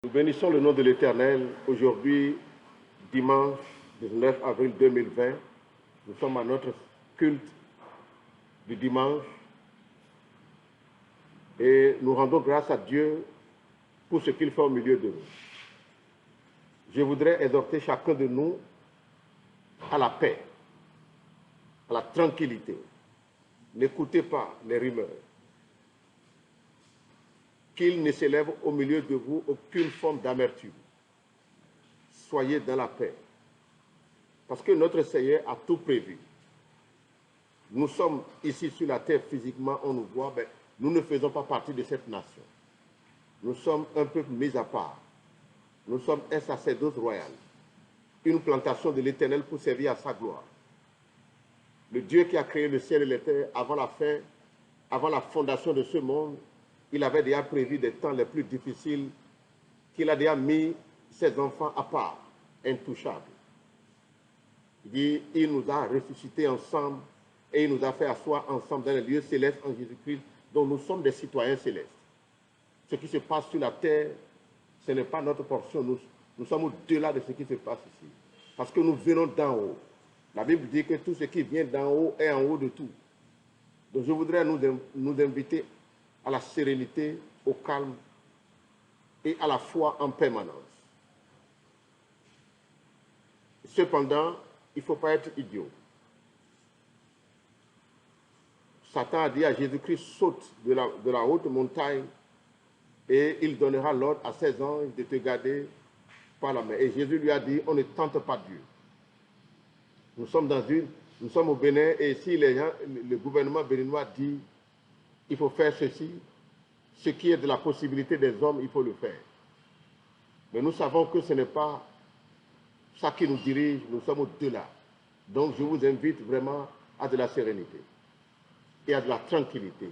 Nous bénissons le nom de l'Éternel. Aujourd'hui, dimanche 19 avril 2020, nous sommes à notre culte du dimanche et nous rendons grâce à Dieu pour ce qu'il fait au milieu de nous. Je voudrais exhorter chacun de nous à la paix, à la tranquillité. N'écoutez pas les rumeurs. Qu'il ne s'élève au milieu de vous aucune forme d'amertume. Soyez dans la paix. Parce que notre Seigneur a tout prévu. Nous sommes ici sur la terre physiquement, on nous voit, mais nous ne faisons pas partie de cette nation. Nous sommes un peuple mis à part. Nous sommes un sacerdoce royal, une plantation de l'Éternel pour servir à sa gloire. Le Dieu qui a créé le ciel et la terre avant la fondation de ce monde, il avait déjà prévu des temps les plus difficiles, qu'il a déjà mis ses enfants à part, intouchables. Il dit, il nous a ressuscités ensemble et il nous a fait asseoir ensemble dans les lieux célestes en Jésus-Christ, dont nous sommes des citoyens célestes. Ce qui se passe sur la terre, ce n'est pas notre portion. Nous sommes au-delà de ce qui se passe ici. Parce que nous venons d'en haut. La Bible dit que tout ce qui vient d'en haut est en haut de tout. Donc je voudrais nous inviter à la sérénité, au calme et à la foi en permanence. Cependant, il ne faut pas être idiot. Satan a dit à Jésus-Christ, saute de la haute montagne et il donnera l'ordre à ses anges de te garder par la main. Et Jésus lui a dit, on ne tente pas Dieu. Nous sommes au Bénin et ici le gouvernement béninois dit, il faut faire ceci, ce qui est de la possibilité des hommes, il faut le faire. Mais nous savons que ce n'est pas ça qui nous dirige, nous sommes au-delà. Donc je vous invite vraiment à de la sérénité et à de la tranquillité.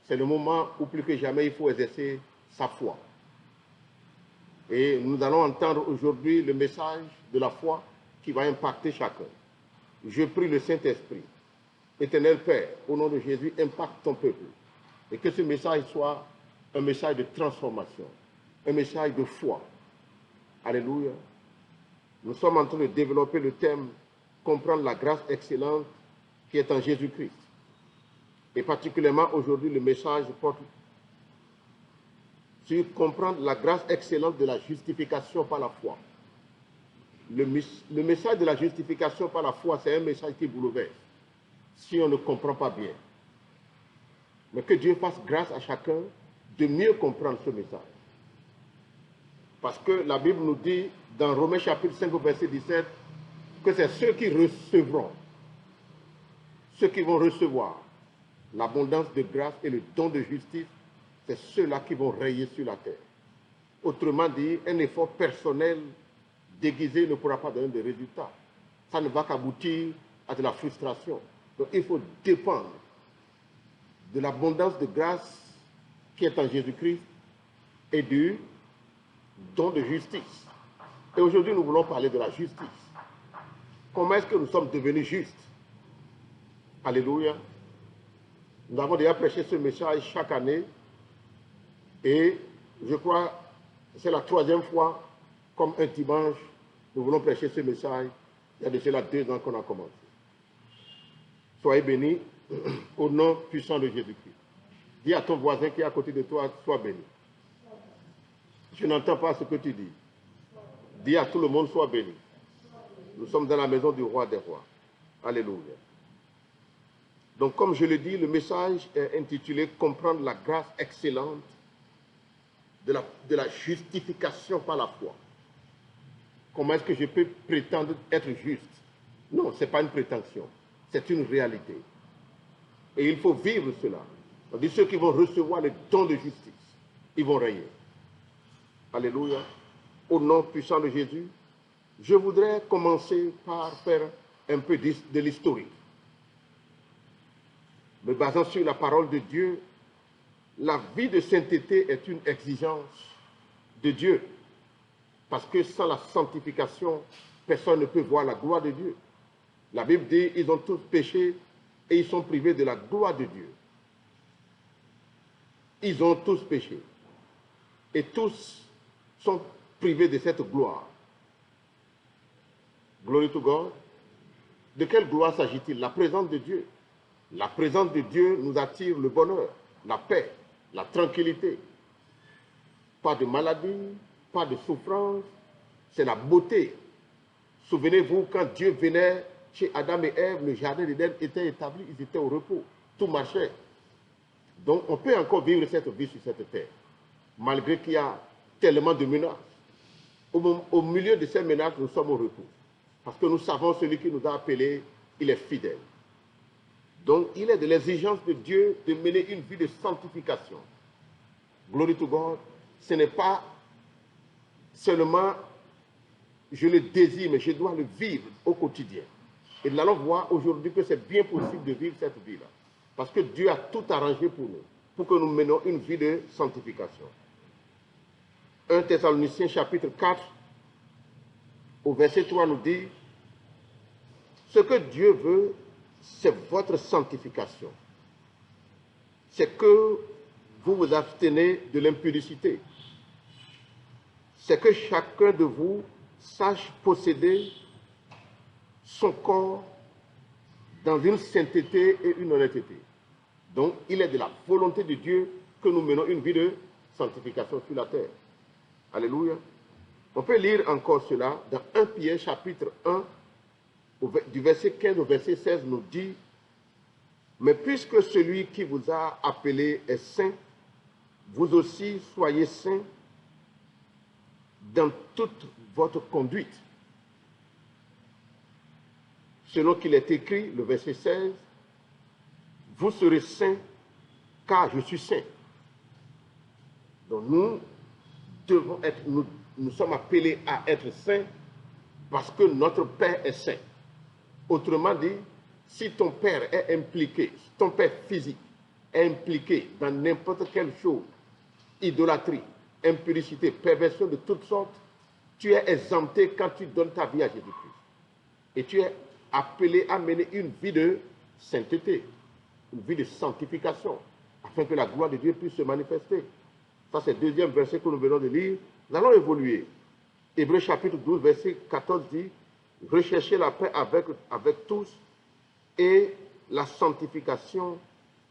C'est le moment où plus que jamais il faut exercer sa foi. Et nous allons entendre aujourd'hui le message de la foi qui va impacter chacun. Je prie le Saint-Esprit, Éternel Père, au nom de Jésus, impacte ton peuple. Et que ce message soit un message de transformation, un message de foi. Alléluia. Nous sommes en train de développer le thème « Comprendre la grâce excellente qui est en Jésus-Christ ». Et particulièrement aujourd'hui, le message porte sur comprendre la grâce excellente de la justification par la foi. Le message de la justification par la foi, c'est un message qui bouleverse si on ne comprend pas bien. Mais que Dieu fasse grâce à chacun de mieux comprendre ce message. Parce que la Bible nous dit, dans Romains chapitre 5, verset 17, que c'est ceux qui recevront, ceux qui vont recevoir l'abondance de grâce et le don de justice, c'est ceux-là qui vont rayer sur la terre. Autrement dit, un effort personnel déguisé ne pourra pas donner de résultats. Ça ne va qu'aboutir à de la frustration. Donc il faut dépendre de l'abondance de grâce qui est en Jésus-Christ et du don de justice. Et aujourd'hui, nous voulons parler de la justice. Comment est-ce que nous sommes devenus justes? Alléluia. Nous avons déjà prêché ce message chaque année et je crois que c'est la 3e fois, comme un dimanche, nous voulons prêcher ce message. Il y a de cela 2 ans qu'on a commencé. Soyez bénis au nom puissant de Jésus-Christ. Dis à ton voisin qui est à côté de toi, sois béni. Je n'entends pas ce que tu dis. Dis à tout le monde, sois béni. Nous sommes dans la maison du roi des rois. Alléluia. Donc, comme je le dis, le message est intitulé « Comprendre la grâce excellente de la justification par la foi ». Comment est-ce que je peux prétendre être juste? Non, ce n'est pas une prétention, c'est une réalité. Et il faut vivre cela. On dit ceux qui vont recevoir le don de justice, ils vont régner. Alléluia. Au nom puissant de Jésus, je voudrais commencer par faire un peu de l'historique. Me basant sur la parole de Dieu, la vie de sainteté est une exigence de Dieu. Parce que sans la sanctification, personne ne peut voir la gloire de Dieu. La Bible dit, ils ont tous péché et ils sont privés de la gloire de Dieu. Ils ont tous péché. et tous sont privés de cette gloire. Glory to God. De quelle gloire s'agit-il? La présence de Dieu. La présence de Dieu nous attire le bonheur, la paix, la tranquillité. Pas de maladie, pas de souffrance, c'est la beauté. Souvenez-vous, quand Dieu venait chez Adam et Ève, le jardin d'Éden était établi, ils étaient au repos, tout marchait. Donc on peut encore vivre cette vie sur cette terre, malgré qu'il y a tellement de menaces. Au milieu de ces menaces, nous sommes au repos, parce que nous savons celui qui nous a appelés, il est fidèle. Donc il est de l'exigence de Dieu de mener une vie de sanctification. Glory to God. Ce n'est pas seulement je le désire, mais je dois le vivre au quotidien. Et nous allons voir aujourd'hui que c'est bien possible de vivre cette vie-là. Parce que Dieu a tout arrangé pour nous, pour que nous menions une vie de sanctification. 1 Thessaloniciens chapitre 4, au verset 3 nous dit, ce que Dieu veut, c'est votre sanctification. C'est que vous vous abstenez de l'impudicité. C'est que chacun de vous sache posséder son corps dans une sainteté et une honnêteté. Donc, il est de la volonté de Dieu que nous menons une vie de sanctification sur la terre. Alléluia. On peut lire encore cela dans 1 Pierre chapitre 1, du verset 15 au verset 16, nous dit, mais puisque celui qui vous a appelé est saint, vous aussi soyez saints dans toute votre conduite. Selon qu'il est écrit, le verset 16, vous serez saints car je suis saint. Donc nous devons être, nous sommes appelés à être saints parce que notre Père est saint. Autrement dit, si ton père est impliqué, si ton père physique est impliqué dans n'importe quelle chose, idolâtrie, impudicité, perversion de toutes sortes, tu es exempté quand tu donnes ta vie à Jésus-Christ. Et tu es appelé à mener une vie de sainteté, une vie de sanctification, afin que la gloire de Dieu puisse se manifester. Ça, c'est le deuxième verset que nous venons de lire. Nous allons évoluer. Hébreux chapitre 12, verset 14 dit, recherchez la paix avec tous et la sanctification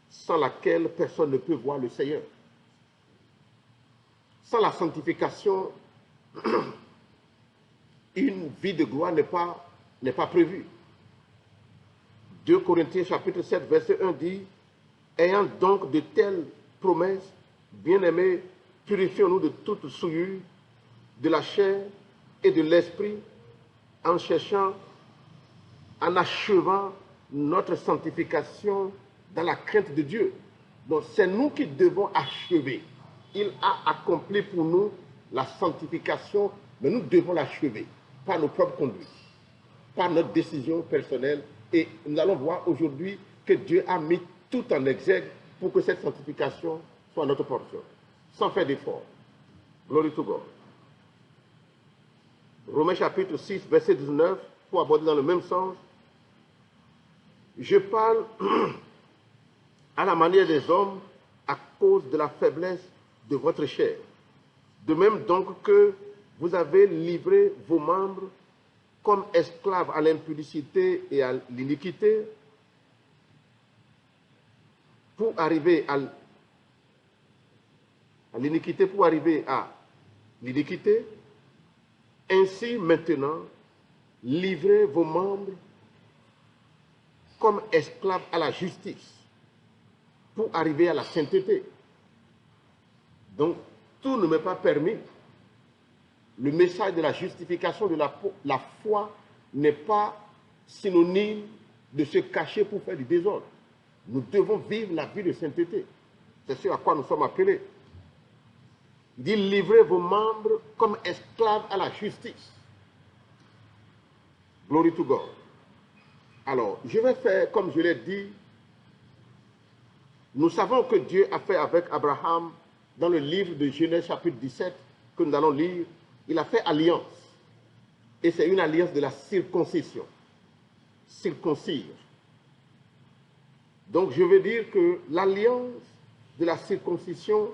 sans laquelle personne ne peut voir le Seigneur. Sans la sanctification, une vie de gloire n'est pas prévue. 2 Corinthiens chapitre 7, verset 1 dit, ayant donc de telles promesses, bien-aimés, purifions-nous de toute souillure, de la chair et de l'esprit, en cherchant, en achevant notre sanctification dans la crainte de Dieu. Donc c'est nous qui devons achever. Il a accompli pour nous la sanctification, mais nous devons l'achever par nos propres conduites, par notre décision personnelle. Et nous allons voir aujourd'hui que Dieu a mis tout en exergue pour que cette sanctification soit notre portion, sans faire d'effort. Glory to God. Romains chapitre 6, verset 19, pour aborder dans le même sens. Je parle à la manière des hommes à cause de la faiblesse de votre chair. De même donc que vous avez livré vos membres comme esclaves à l'impudicité et à l'iniquité pour arriver à l'iniquité, pour arriver à l'iniquité. Ainsi maintenant, livrez vos membres comme esclaves à la justice pour arriver à la sainteté. Donc, tout ne m'est pas permis. Le message de la justification de la foi n'est pas synonyme de se cacher pour faire du désordre. Nous devons vivre la vie de sainteté. C'est ce à quoi nous sommes appelés. Il dit, livrez vos membres comme esclaves à la justice. Glory to God. Alors, je vais faire, comme je l'ai dit, nous savons que Dieu a fait avec Abraham, dans le livre de Genèse chapitre 17, que nous allons lire, il a fait alliance. Et c'est une alliance de la circoncision. Circoncire. Donc je veux dire que l'alliance de la circoncision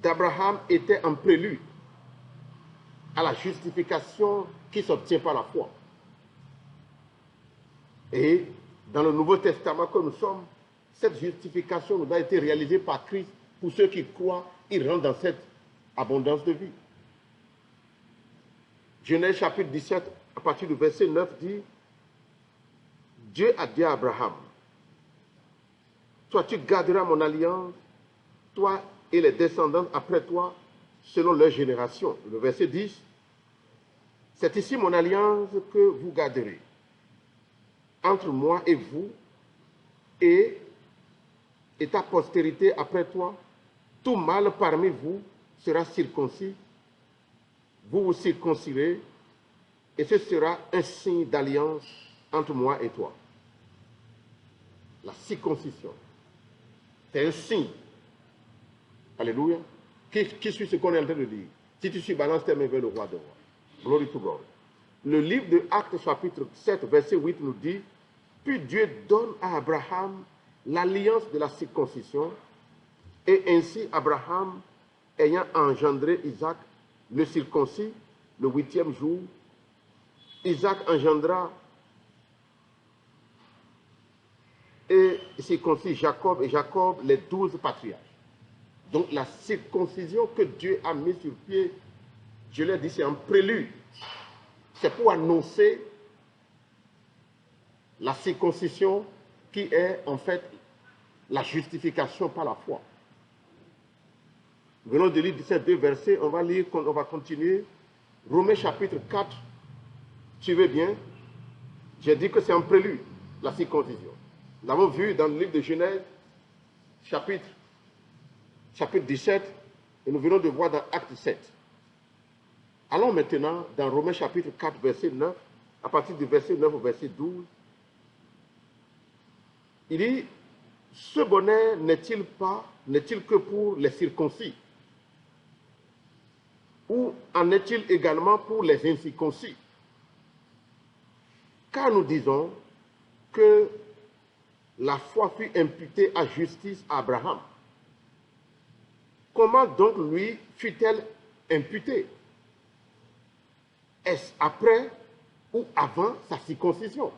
d'Abraham était un prélude à la justification qui s'obtient par la foi. Et dans le Nouveau Testament que nous sommes, cette justification nous a été réalisée par Christ. Pour ceux qui croient, ils rentrent dans cette abondance de vie. Genèse chapitre 17, à partir du verset 9, dit, Dieu a dit à Abraham, toi tu garderas mon alliance, toi et les descendants après toi, selon leur génération. Le verset 10, c'est ici mon alliance que vous garderez, entre moi et vous, et ta postérité après toi. Tout mâle parmi vous sera circoncis, vous vous circoncirez, et ce sera un signe d'alliance entre moi et toi. La circoncision, c'est un signe. Alléluia. Qui suit ce qu'on est en train de dire? Si tu suis, balance tes mains vers le roi de rois. Glory to God. Le livre de Actes chapitre 7, verset 8 nous dit, puis Dieu donne à Abraham l'alliance de la circoncision, et ainsi Abraham, ayant engendré Isaac, le circoncis, le 8e jour, Isaac engendra et circoncis Jacob, et Jacob les 12 patriarches. Donc la circoncision que Dieu a mise sur pied, je l'ai dit, c'est un prélude. C'est pour annoncer la circoncision qui est en fait la justification par la foi. Venons de lire ces deux versets, on va continuer. Romains chapitre 4, suivez bien. J'ai dit que c'est un prélude, la circoncision. Nous l'avons vu dans le livre de Genèse, chapitre 17, et nous venons de voir dans Acte 7. Allons maintenant dans Romains chapitre 4, verset 9, à partir du verset 9 au verset 12. Il dit, ce bonheur n'est-il que pour les circoncis? Ou en est-il également pour les incirconcis? Car nous disons que la foi fut imputée à justice à Abraham. Comment donc lui fut-elle imputée? Est-ce après ou avant sa circoncision?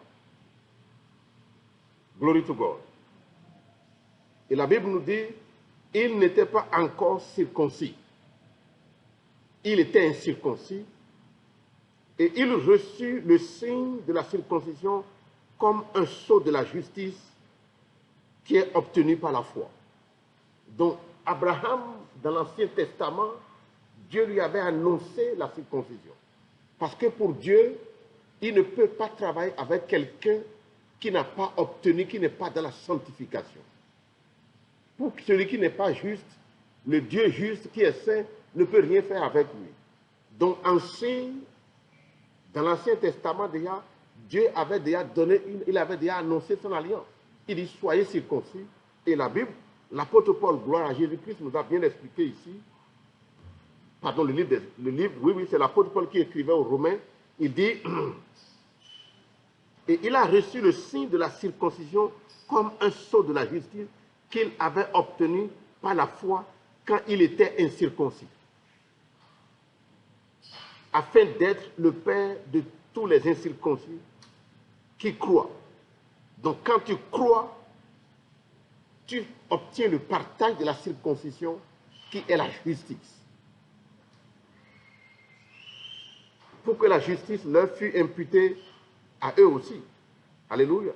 Glory to God. Et la Bible nous dit, il n'était pas encore circoncis. Il était incirconcis. Et il reçut le signe de la circoncision comme un sceau de la justice qui est obtenu par la foi. Donc, Abraham, dans l'Ancien Testament, Dieu lui avait annoncé la circoncision. Parce que pour Dieu, il ne peut pas travailler avec quelqu'un qui n'a pas obtenu, qui n'est pas dans la sanctification. Pour celui qui n'est pas juste, le Dieu juste qui est saint ne peut rien faire avec lui. Donc, en signe, dans l'Ancien Testament déjà, Dieu avait déjà donné, il avait déjà annoncé son alliance. Il dit, soyez circoncis. Et la Bible, l'apôtre Paul, gloire à Jésus-Christ, nous a bien expliqué ici. Pardon, le livre, oui, c'est l'apôtre Paul qui écrivait aux Romains. Il dit, et il a reçu le signe de la circoncision comme un sceau de la justice qu'il avait obtenu par la foi quand il était incirconcis, afin d'être le père de tous les incirconcis qui croient. Donc quand tu crois, tu obtiens le partage de la circoncision qui est la justice. Pour que la justice leur fût imputée à eux aussi. Alléluia.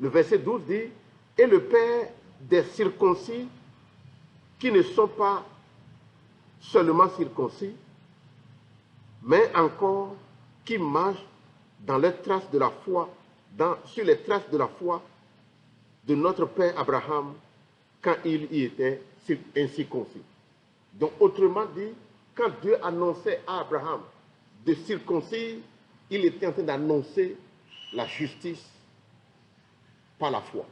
Le verset 12 dit, et le père des circoncis qui ne sont pas seulement circoncis, mais encore qui marchent dans les traces de la foi, sur les traces de la foi de notre père Abraham quand il y était incirconcis. Donc, autrement dit, quand Dieu annonçait à Abraham de circoncire, il était en train d'annoncer la justice par la foi.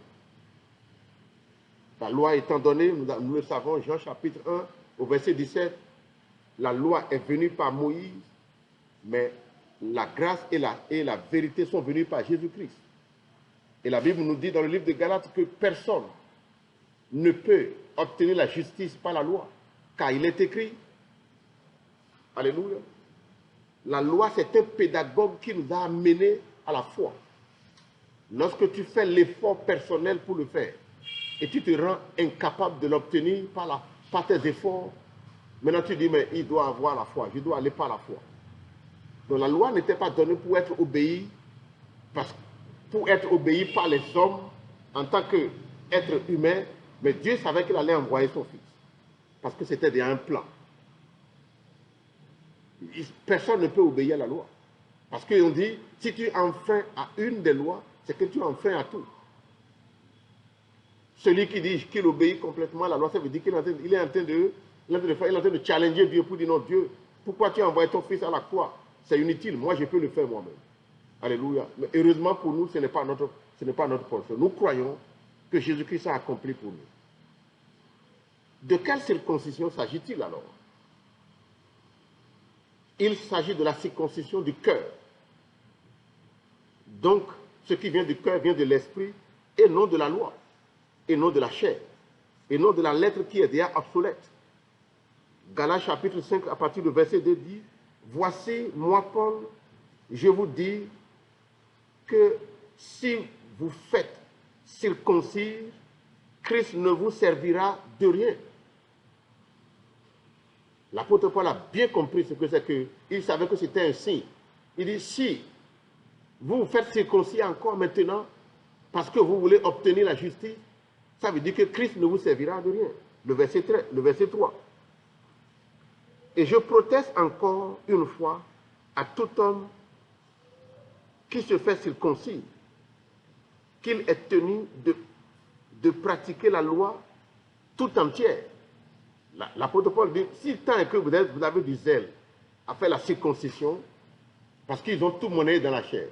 La loi étant donnée, nous le savons, Jean chapitre 1, au verset 17, la loi est venue par Moïse, mais la grâce et la vérité sont venues par Jésus-Christ. Et la Bible nous dit dans le livre de Galates que personne ne peut obtenir la justice par la loi, Car il est écrit, alléluia, la loi c'est un pédagogue qui nous a amenés à la foi. Lorsque tu fais l'effort personnel pour le faire, et tu te rends incapable de l'obtenir par tes efforts, maintenant tu dis, mais il doit avoir la foi, je dois aller par la foi. Donc la loi n'était pas donnée pour être obéie, pour être obéie par les hommes en tant qu'être humain, mais Dieu savait qu'il allait envoyer son Fils, parce que c'était déjà un plan. Personne ne peut obéir à la loi. Parce qu'on dit, si tu enfreins à une des lois, c'est que tu enfreins à tout. Celui qui dit qu'il obéit complètement à la loi, ça veut dire qu'il est en train de challenger Dieu pour dire non, Dieu, pourquoi tu as envoyé ton Fils à la croix? C'est inutile, moi je peux le faire moi-même. Alléluia. Mais heureusement pour nous, ce n'est pas notre portion. Nous croyons que Jésus-Christ a accompli pour nous. De quelle circoncision s'agit-il alors? Il s'agit de la circoncision du cœur. Donc, ce qui vient du cœur vient de l'esprit et non de la loi, et non de la chair, et non de la lettre qui est déjà obsolète. Galates chapitre 5, à partir du verset 2 dit, « Voici, moi Paul, je vous dis que si vous faites circoncire, Christ ne vous servira de rien. » L'apôtre Paul a bien compris ce que c'est que, il savait que c'était un signe. Il dit, si vous vous faites circoncire encore maintenant, parce que vous voulez obtenir la justice, ça veut dire que Christ ne vous servira de rien. Le verset 3. Et je proteste encore une fois à tout homme qui se fait circoncire, qu'il est tenu de pratiquer la loi tout entière. L'apôtre Paul dit, si tant que vous avez du zèle à faire la circoncision, parce qu'ils ont tout monnaie dans la chair,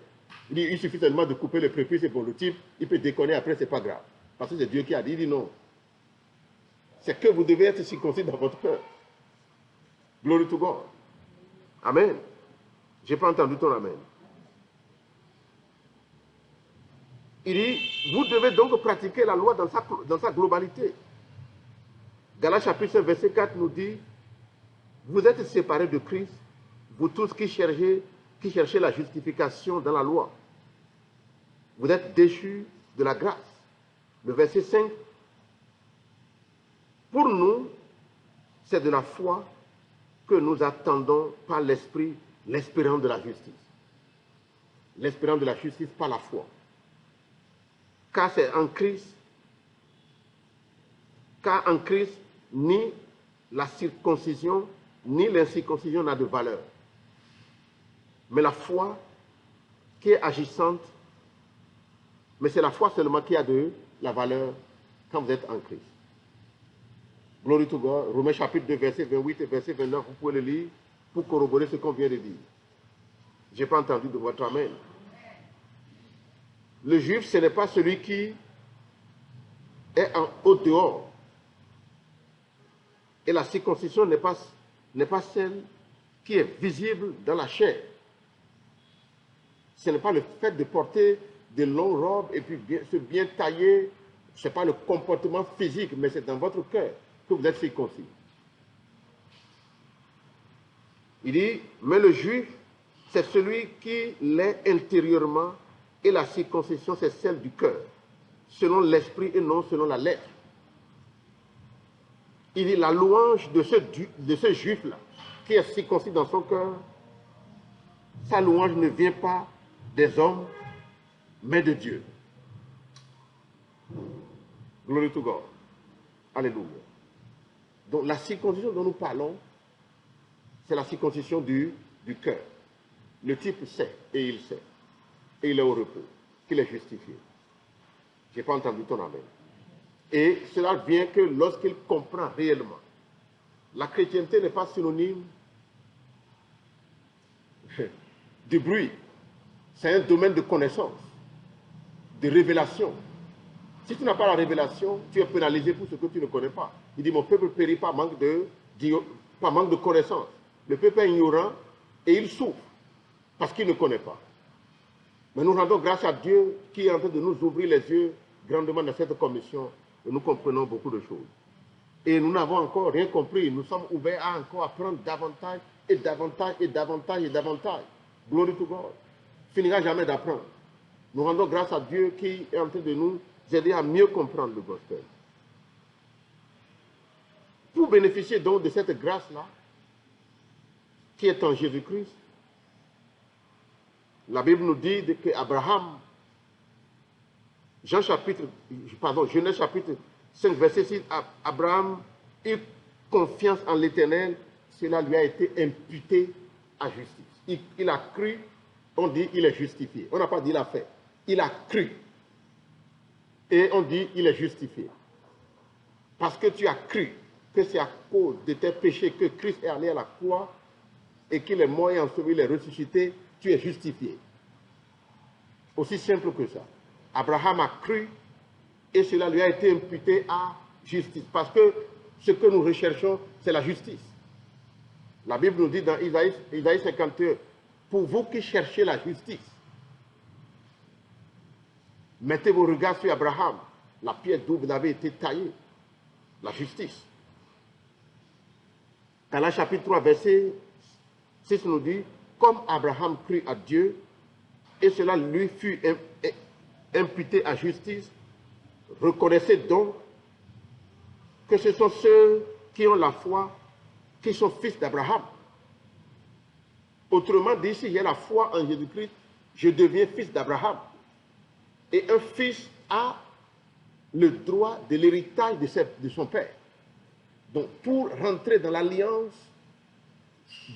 il dit, il suffit seulement de couper le prépuce et pour le type, il peut déconner après, c'est pas grave. Parce que c'est Dieu qui a dit, il dit non. C'est que vous devez être circoncis dans votre cœur. Glory to God. Amen. Je n'ai pas entendu ton amen. Il dit, vous devez donc pratiquer la loi dans sa globalité. Galates chapitre 5, verset 4 nous dit, vous êtes séparés de Christ, vous tous qui cherchez la justification dans la loi. Vous êtes déchus de la grâce. Le verset 5, pour nous, c'est de la foi que nous attendons par l'Esprit, l'espérance de la justice. L'espérance de la justice par la foi. Car c'est en Christ, ni la circoncision, ni l'incirconcision n'a de valeur. Mais la foi qui est agissante, mais c'est la foi seulement qui a de la valeur quand vous êtes en Christ. Glory to God. Romains chapitre 2, verset 28 et verset 29, vous pouvez le lire pour corroborer ce qu'on vient de dire. Je n'ai pas entendu de votre amen. Le juif, ce n'est pas celui qui est au dehors. Et la circoncision n'est pas celle qui est visible dans la chair. Ce n'est pas le fait de porter de longues robes et puis se bien tailler. Ce n'est pas le comportement physique, mais c'est dans votre cœur que vous êtes circoncis. Il dit, mais le juif, c'est celui qui l'est intérieurement, et la circoncision, c'est celle du cœur, selon l'esprit et non selon la lettre. Il dit, la louange de ce juif-là, qui est circoncis dans son cœur, sa louange ne vient pas des hommes, mais de Dieu. Glory to God. Alléluia. Donc la circoncision dont nous parlons, c'est la circoncision du cœur. Le type sait, et il sait. Et il est au repos, qu'il est justifié. Je n'ai pas entendu ton amen. Et cela vient que lorsqu'il comprend réellement. La chrétienté n'est pas synonyme de bruit. C'est un domaine de connaissance, de révélation. Si tu n'as pas la révélation, tu es pénalisé pour ce que tu ne connais pas. Il dit, mon peuple périt par manque de connaissance. Le peuple est ignorant et il souffre parce qu'il ne connaît pas. Mais nous rendons grâce à Dieu qui est en train de nous ouvrir les yeux grandement dans cette commission et nous comprenons beaucoup de choses. Et nous n'avons encore rien compris. Nous sommes ouverts à encore apprendre davantage et davantage et davantage et davantage. Glory to God. Finira jamais d'apprendre. Nous rendons grâce à Dieu qui est en train de nous aider à mieux comprendre le gospel. Pour bénéficier donc de cette grâce-là, qui est en Jésus-Christ, la Bible nous dit qu'Abraham, Genèse chapitre 5, verset 6, Abraham eut confiance en l'Éternel, cela lui a été imputé à justice. Il a cru, on dit il est justifié. On n'a pas dit il a fait. Il a cru. Et on dit il est justifié. Parce que tu as cru que c'est à cause de tes péchés que Christ est allé à la croix et qu'il est mort et enseveli, il est ressuscité, tu es justifié. Aussi simple que ça. Abraham a cru et cela lui a été imputé à justice. Parce que ce que nous recherchons, c'est la justice. La Bible nous dit dans Isaïe 51, pour vous qui cherchez la justice, mettez vos regards sur Abraham, la pierre d'où vous avez été taillé, la justice. Galates chapitre 3, verset 6 nous dit, comme Abraham crut à Dieu, et cela lui fut imputé à justice, reconnaissez donc que ce sont ceux qui ont la foi qui sont fils d'Abraham. Autrement dit, s'il y a la foi en Jésus-Christ, je deviens fils d'Abraham. Et un fils a le droit de l'héritage de son père. Donc, pour rentrer dans l'alliance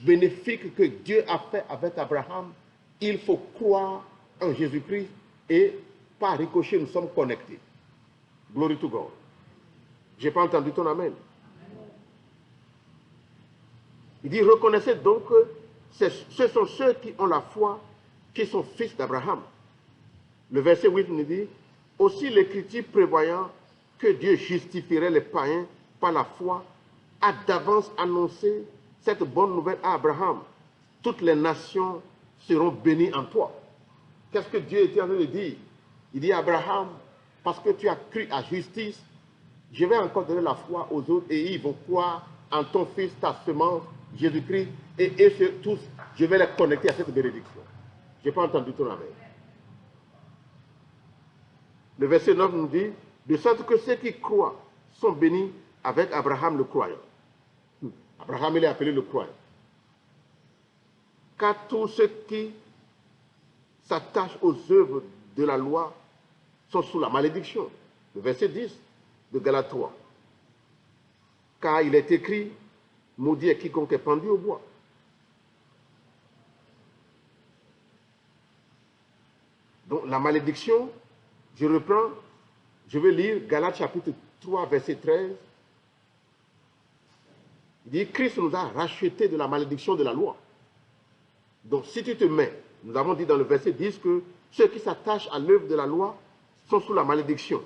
bénéfique que Dieu a fait avec Abraham, il faut croire en Jésus-Christ et par ricochet, nous sommes connectés. Glory to God. Je n'ai pas entendu ton amen. Il dit, reconnaissez donc que ce sont ceux qui ont la foi qui sont fils d'Abraham. Le verset 8 nous dit, aussi l'Écriture prévoyant que Dieu justifierait les païens par la foi, a d'avance annoncé cette bonne nouvelle à Abraham. Toutes les nations seront bénies en toi. Qu'est-ce que Dieu était en train de dire? Il dit à Abraham, parce que tu as cru à justice, je vais encore donner la foi aux autres et ils vont croire en ton fils, ta semence, Jésus-Christ, et tous, je vais les connecter à cette bénédiction. Je n'ai pas entendu ton amen. Le verset 9 nous dit, de sorte que ceux qui croient sont bénis avec Abraham le croyant. Abraham, il est appelé le croyant. Car tous ceux qui s'attachent aux œuvres de la loi sont sous la malédiction. Le verset 10 de Galates 3. Car il est écrit, maudit est quiconque est pendu au bois. Donc la malédiction, je reprends, je vais lire Galates chapitre 3, verset 13. Il dit, Christ nous a rachetés de la malédiction de la loi. Donc si tu te mets, nous avons dit dans le verset 10 que ceux qui s'attachent à l'œuvre de la loi sont sous la malédiction.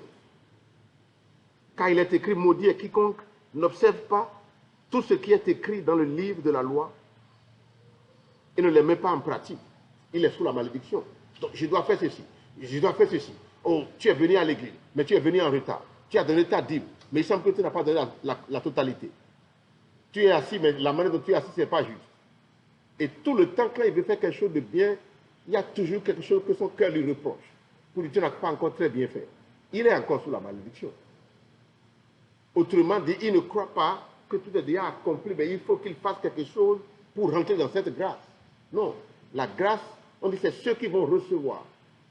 Car il est écrit, maudit est quiconque n'observe pas tout ce qui est écrit dans le livre de la loi et ne les met pas en pratique. Il est sous la malédiction. Donc je dois faire ceci, je dois faire ceci. Oh, tu es venu à l'église, mais tu es venu en retard. Tu as donné ta dîme, mais il semble que tu n'as pas donné la totalité. Tu es assis, mais la manière dont tu es assis, ce n'est pas juste. Et tout le temps, quand il veut faire quelque chose de bien, il y a toujours quelque chose que son cœur lui reproche. Pour lui, tu n'as pas encore très bien fait. Il est encore sous la malédiction. Autrement dit, il ne croit pas que tout est déjà accompli, mais il faut qu'il fasse quelque chose pour rentrer dans cette grâce. Non, la grâce, on dit c'est ceux qui vont recevoir.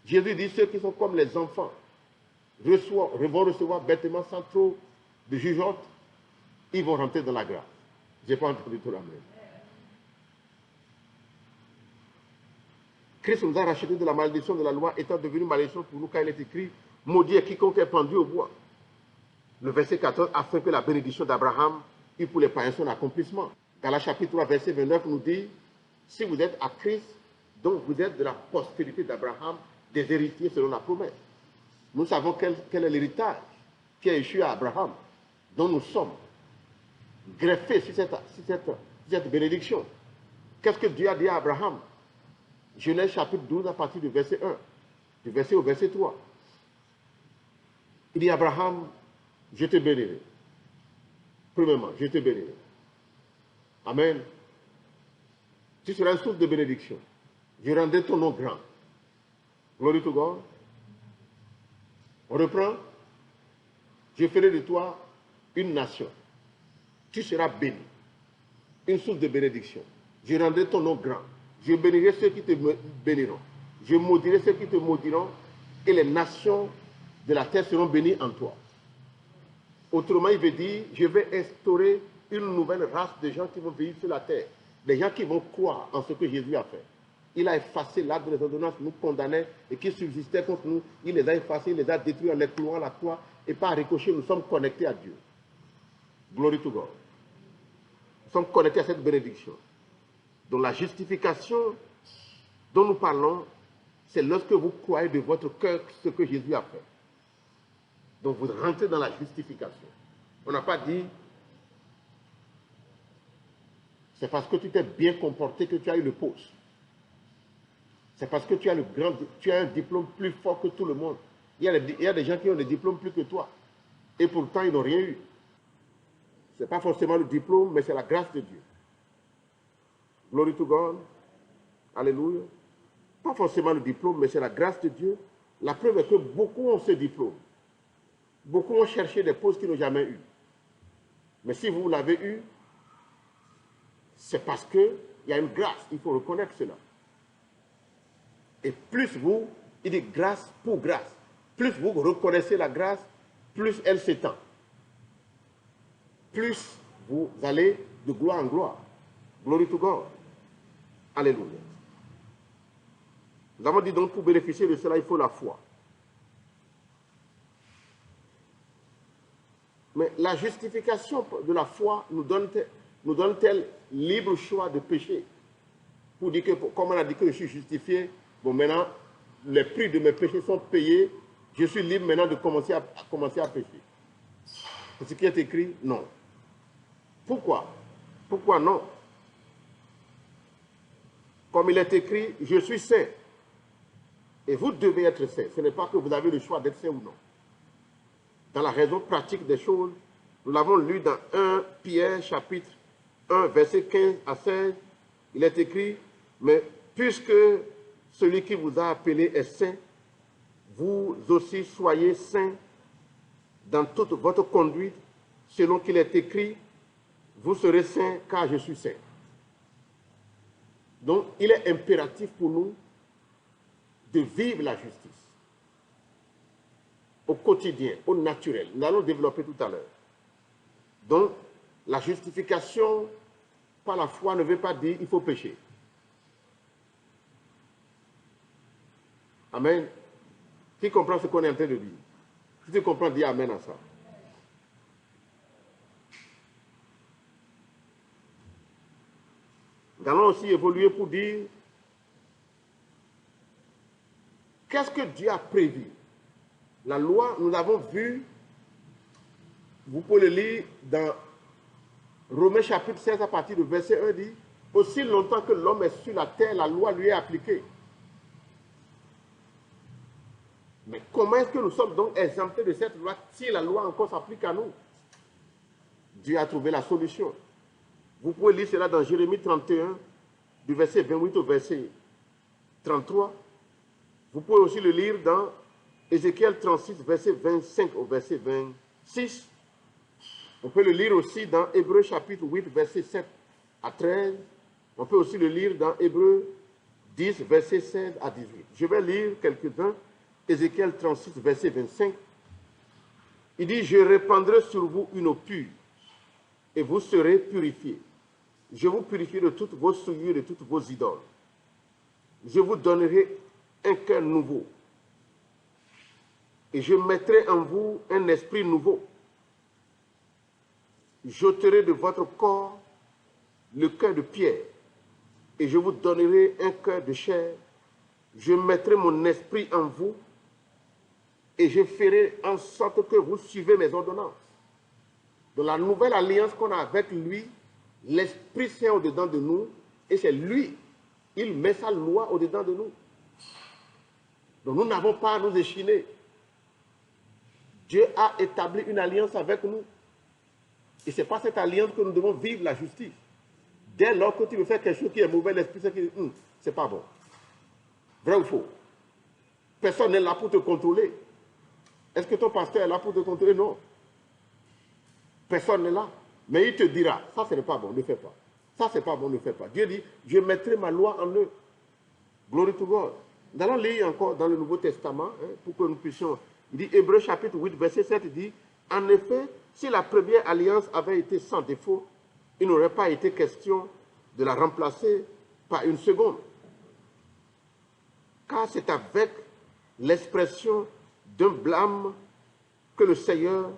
Jésus dit ceux qui sont comme les enfants vont recevoir bêtement sans trop de jugeote, ils vont rentrer dans la grâce. Je n'ai pas entendu tout la même. Christ nous a rachetés de la malédiction de la loi, étant devenu malédiction pour nous, car il est écrit, maudit est quiconque est pendu au bois. Le verset 14, afin que la bénédiction d'Abraham eût pour les païens son accomplissement. Galates chapitre 3, verset 29 nous dit, si vous êtes à Christ, donc vous êtes de la postérité d'Abraham, des héritiers selon la promesse. Nous savons quel est l'héritage qui a échu à Abraham, dont nous sommes greffés sur cette bénédiction. Qu'est-ce que Dieu a dit à Abraham? Genèse chapitre 12 à partir du verset 1, du verset au verset 3. Il dit, Abraham, je te bénirai. Premièrement, je te bénirai. Amen. Tu seras une source de bénédiction. Je rendrai ton nom grand. Glory to God. On reprend. Je ferai de toi une nation. Tu seras béni. Une source de bénédiction. Je rendrai ton nom grand. Je bénirai ceux qui te béniront. Je maudirai ceux qui te maudiront. Et les nations de la terre seront bénies en toi. Autrement, il veut dire, je vais instaurer une nouvelle race de gens qui vont vivre sur la terre. Des gens qui vont croire en ce que Jésus a fait. Il a effacé l'arbre des ordonnances, nous condamnait et qui subsistait contre nous. Il les a effacés, il les a détruits en les clouant à la croix. Et par ricochet, nous sommes connectés à Dieu. Glory to God. Nous sommes connectés à cette bénédiction. Donc la justification dont nous parlons, c'est lorsque vous croyez de votre cœur ce que Jésus a fait. Donc vous rentrez dans la justification. On n'a pas dit, c'est parce que tu t'es bien comporté que tu as eu le poste. C'est parce que tu as un diplôme plus fort que tout le monde. Il y a des gens qui ont des diplômes plus que toi. Et pourtant, ils n'ont rien eu. Ce n'est pas forcément le diplôme, mais c'est la grâce de Dieu. Glory to God. Alléluia. Pas forcément le diplôme, mais c'est la grâce de Dieu. La preuve est que beaucoup ont ce diplôme. Beaucoup ont cherché des postes qu'ils n'ont jamais eu. Mais si vous l'avez eu, c'est parce qu'il y a une grâce. Il faut reconnaître cela. Et plus vous, il dit grâce pour grâce. Plus vous reconnaissez la grâce, plus elle s'étend. Plus vous allez de gloire en gloire. Glory to God. Alléluia. Nous avons dit donc pour bénéficier de cela, il faut la foi. Mais la justification de la foi nous donne-t-elle libre choix de pécher? Pour dire que, comme on a dit que je suis justifié, bon maintenant, les prix de mes péchés sont payés, je suis libre maintenant de commencer à pécher. C'est ce qui est écrit? Non. Pourquoi? Pourquoi non? Comme il est écrit, je suis saint. Et vous devez être saint. Ce n'est pas que vous avez le choix d'être saint ou non. Dans la raison pratique des choses, nous l'avons lu dans 1 Pierre chapitre 1 verset 15 à 16. Il est écrit, mais puisque celui qui vous a appelé est saint, vous aussi soyez saints dans toute votre conduite, selon qu'il est écrit, vous serez saints car je suis saint. Donc, il est impératif pour nous de vivre la justice au quotidien, au naturel. Nous allons développer tout à l'heure. Donc, la justification par la foi ne veut pas dire qu'il faut pécher. Amen. Qui comprend ce qu'on est en train de dire? Si tu comprends, dis Amen à ça. Nous allons aussi évoluer pour dire qu'est-ce que Dieu a prévu. La loi, nous l'avons vu, vous pouvez le lire dans Romains chapitre 16 à partir du verset 1 dit, aussi longtemps que l'homme est sur la terre, la loi lui est appliquée. Mais comment est-ce que nous sommes donc exemptés de cette loi si la loi encore s'applique à nous? Dieu a trouvé la solution. Vous pouvez lire cela dans Jérémie 31, du verset 28 au verset 33. Vous pouvez aussi le lire dans Ézéchiel 36, verset 25 au verset 26. On peut le lire aussi dans Hébreux chapitre 8, verset 7 à 13. On peut aussi le lire dans Hébreux 10, verset 16 à 18. Je vais lire quelques-uns. Ézéchiel 36, verset 25. Il dit, je répandrai sur vous une eau pure, et vous serez purifiés. Je vous purifierai de toutes vos souillures, de toutes vos idoles. Je vous donnerai un cœur nouveau. Et je mettrai en vous un esprit nouveau. J'ôterai de votre corps le cœur de pierre, et je vous donnerai un cœur de chair. Je mettrai mon esprit en vous, et je ferai en sorte que vous suivez mes ordonnances. Dans la nouvelle alliance qu'on a avec lui, l'Esprit Saint au-dedans de nous, et c'est lui, il met sa loi au-dedans de nous. Donc nous n'avons pas à nous échiner. Dieu a établi une alliance avec nous. Et ce n'est pas cette alliance que nous devons vivre la justice. Dès lors que tu veux faire quelque chose qui est mauvais, l'Esprit Saint qui dit, c'est pas bon. Vrai ou faux? Personne n'est là pour te contrôler. Est-ce que ton pasteur est là pour te contrôler? Non. Personne n'est là. Mais il te dira, ça ce n'est pas bon, ne fais pas. Ça c'est pas bon, ne fais pas. Dieu dit, je mettrai ma loi en eux. Glory to God. Nous allons lire encore dans le Nouveau Testament, pour que nous puissions. Il dit, Hébreux chapitre 8, verset 7, il dit, en effet, si la première alliance avait été sans défaut, il n'aurait pas été question de la remplacer par une seconde. Car c'est avec l'expression d'un blâme que le Seigneur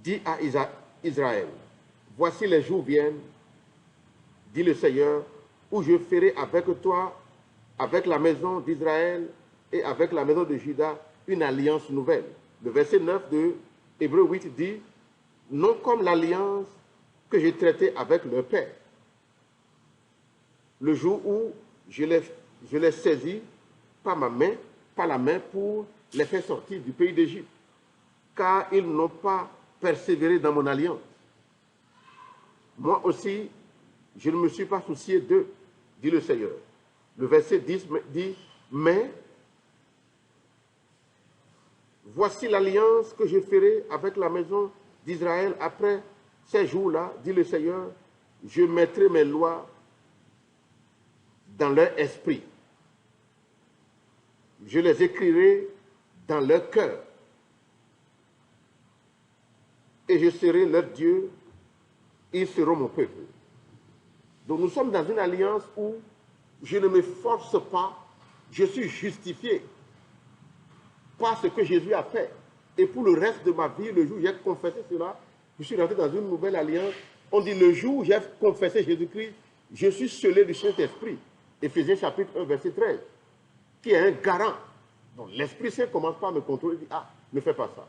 dit à Israël, voici les jours viennent, dit le Seigneur, où je ferai avec toi, avec la maison d'Israël et avec la maison de Juda, une alliance nouvelle. Le verset 9 de Hébreux 8 dit, non comme l'alliance que j'ai traitée avec leur père, le jour où je les saisis par la main pour les faire sortir du pays d'Égypte, car ils n'ont pas persévéré dans mon alliance. Moi aussi, je ne me suis pas soucié d'eux, dit le Seigneur. Le verset 10 dit, mais voici l'alliance que je ferai avec la maison d'Israël après ces jours-là, dit le Seigneur, je mettrai mes lois dans leur esprit. Je les écrirai dans leur cœur. Et je serai leur Dieu, ils seront mon peuple. Donc nous sommes dans une alliance où je ne me force pas, je suis justifié par ce que Jésus a fait. Et pour le reste de ma vie, le jour où j'ai confessé cela, je suis rentré dans une nouvelle alliance. On dit le jour où j'ai confessé Jésus-Christ, je suis scellé du Saint-Esprit. Éphésiens chapitre 1, verset 13, qui est un garant. Donc l'Esprit Saint commence par me contrôler, il dit, ah, ne fais pas ça,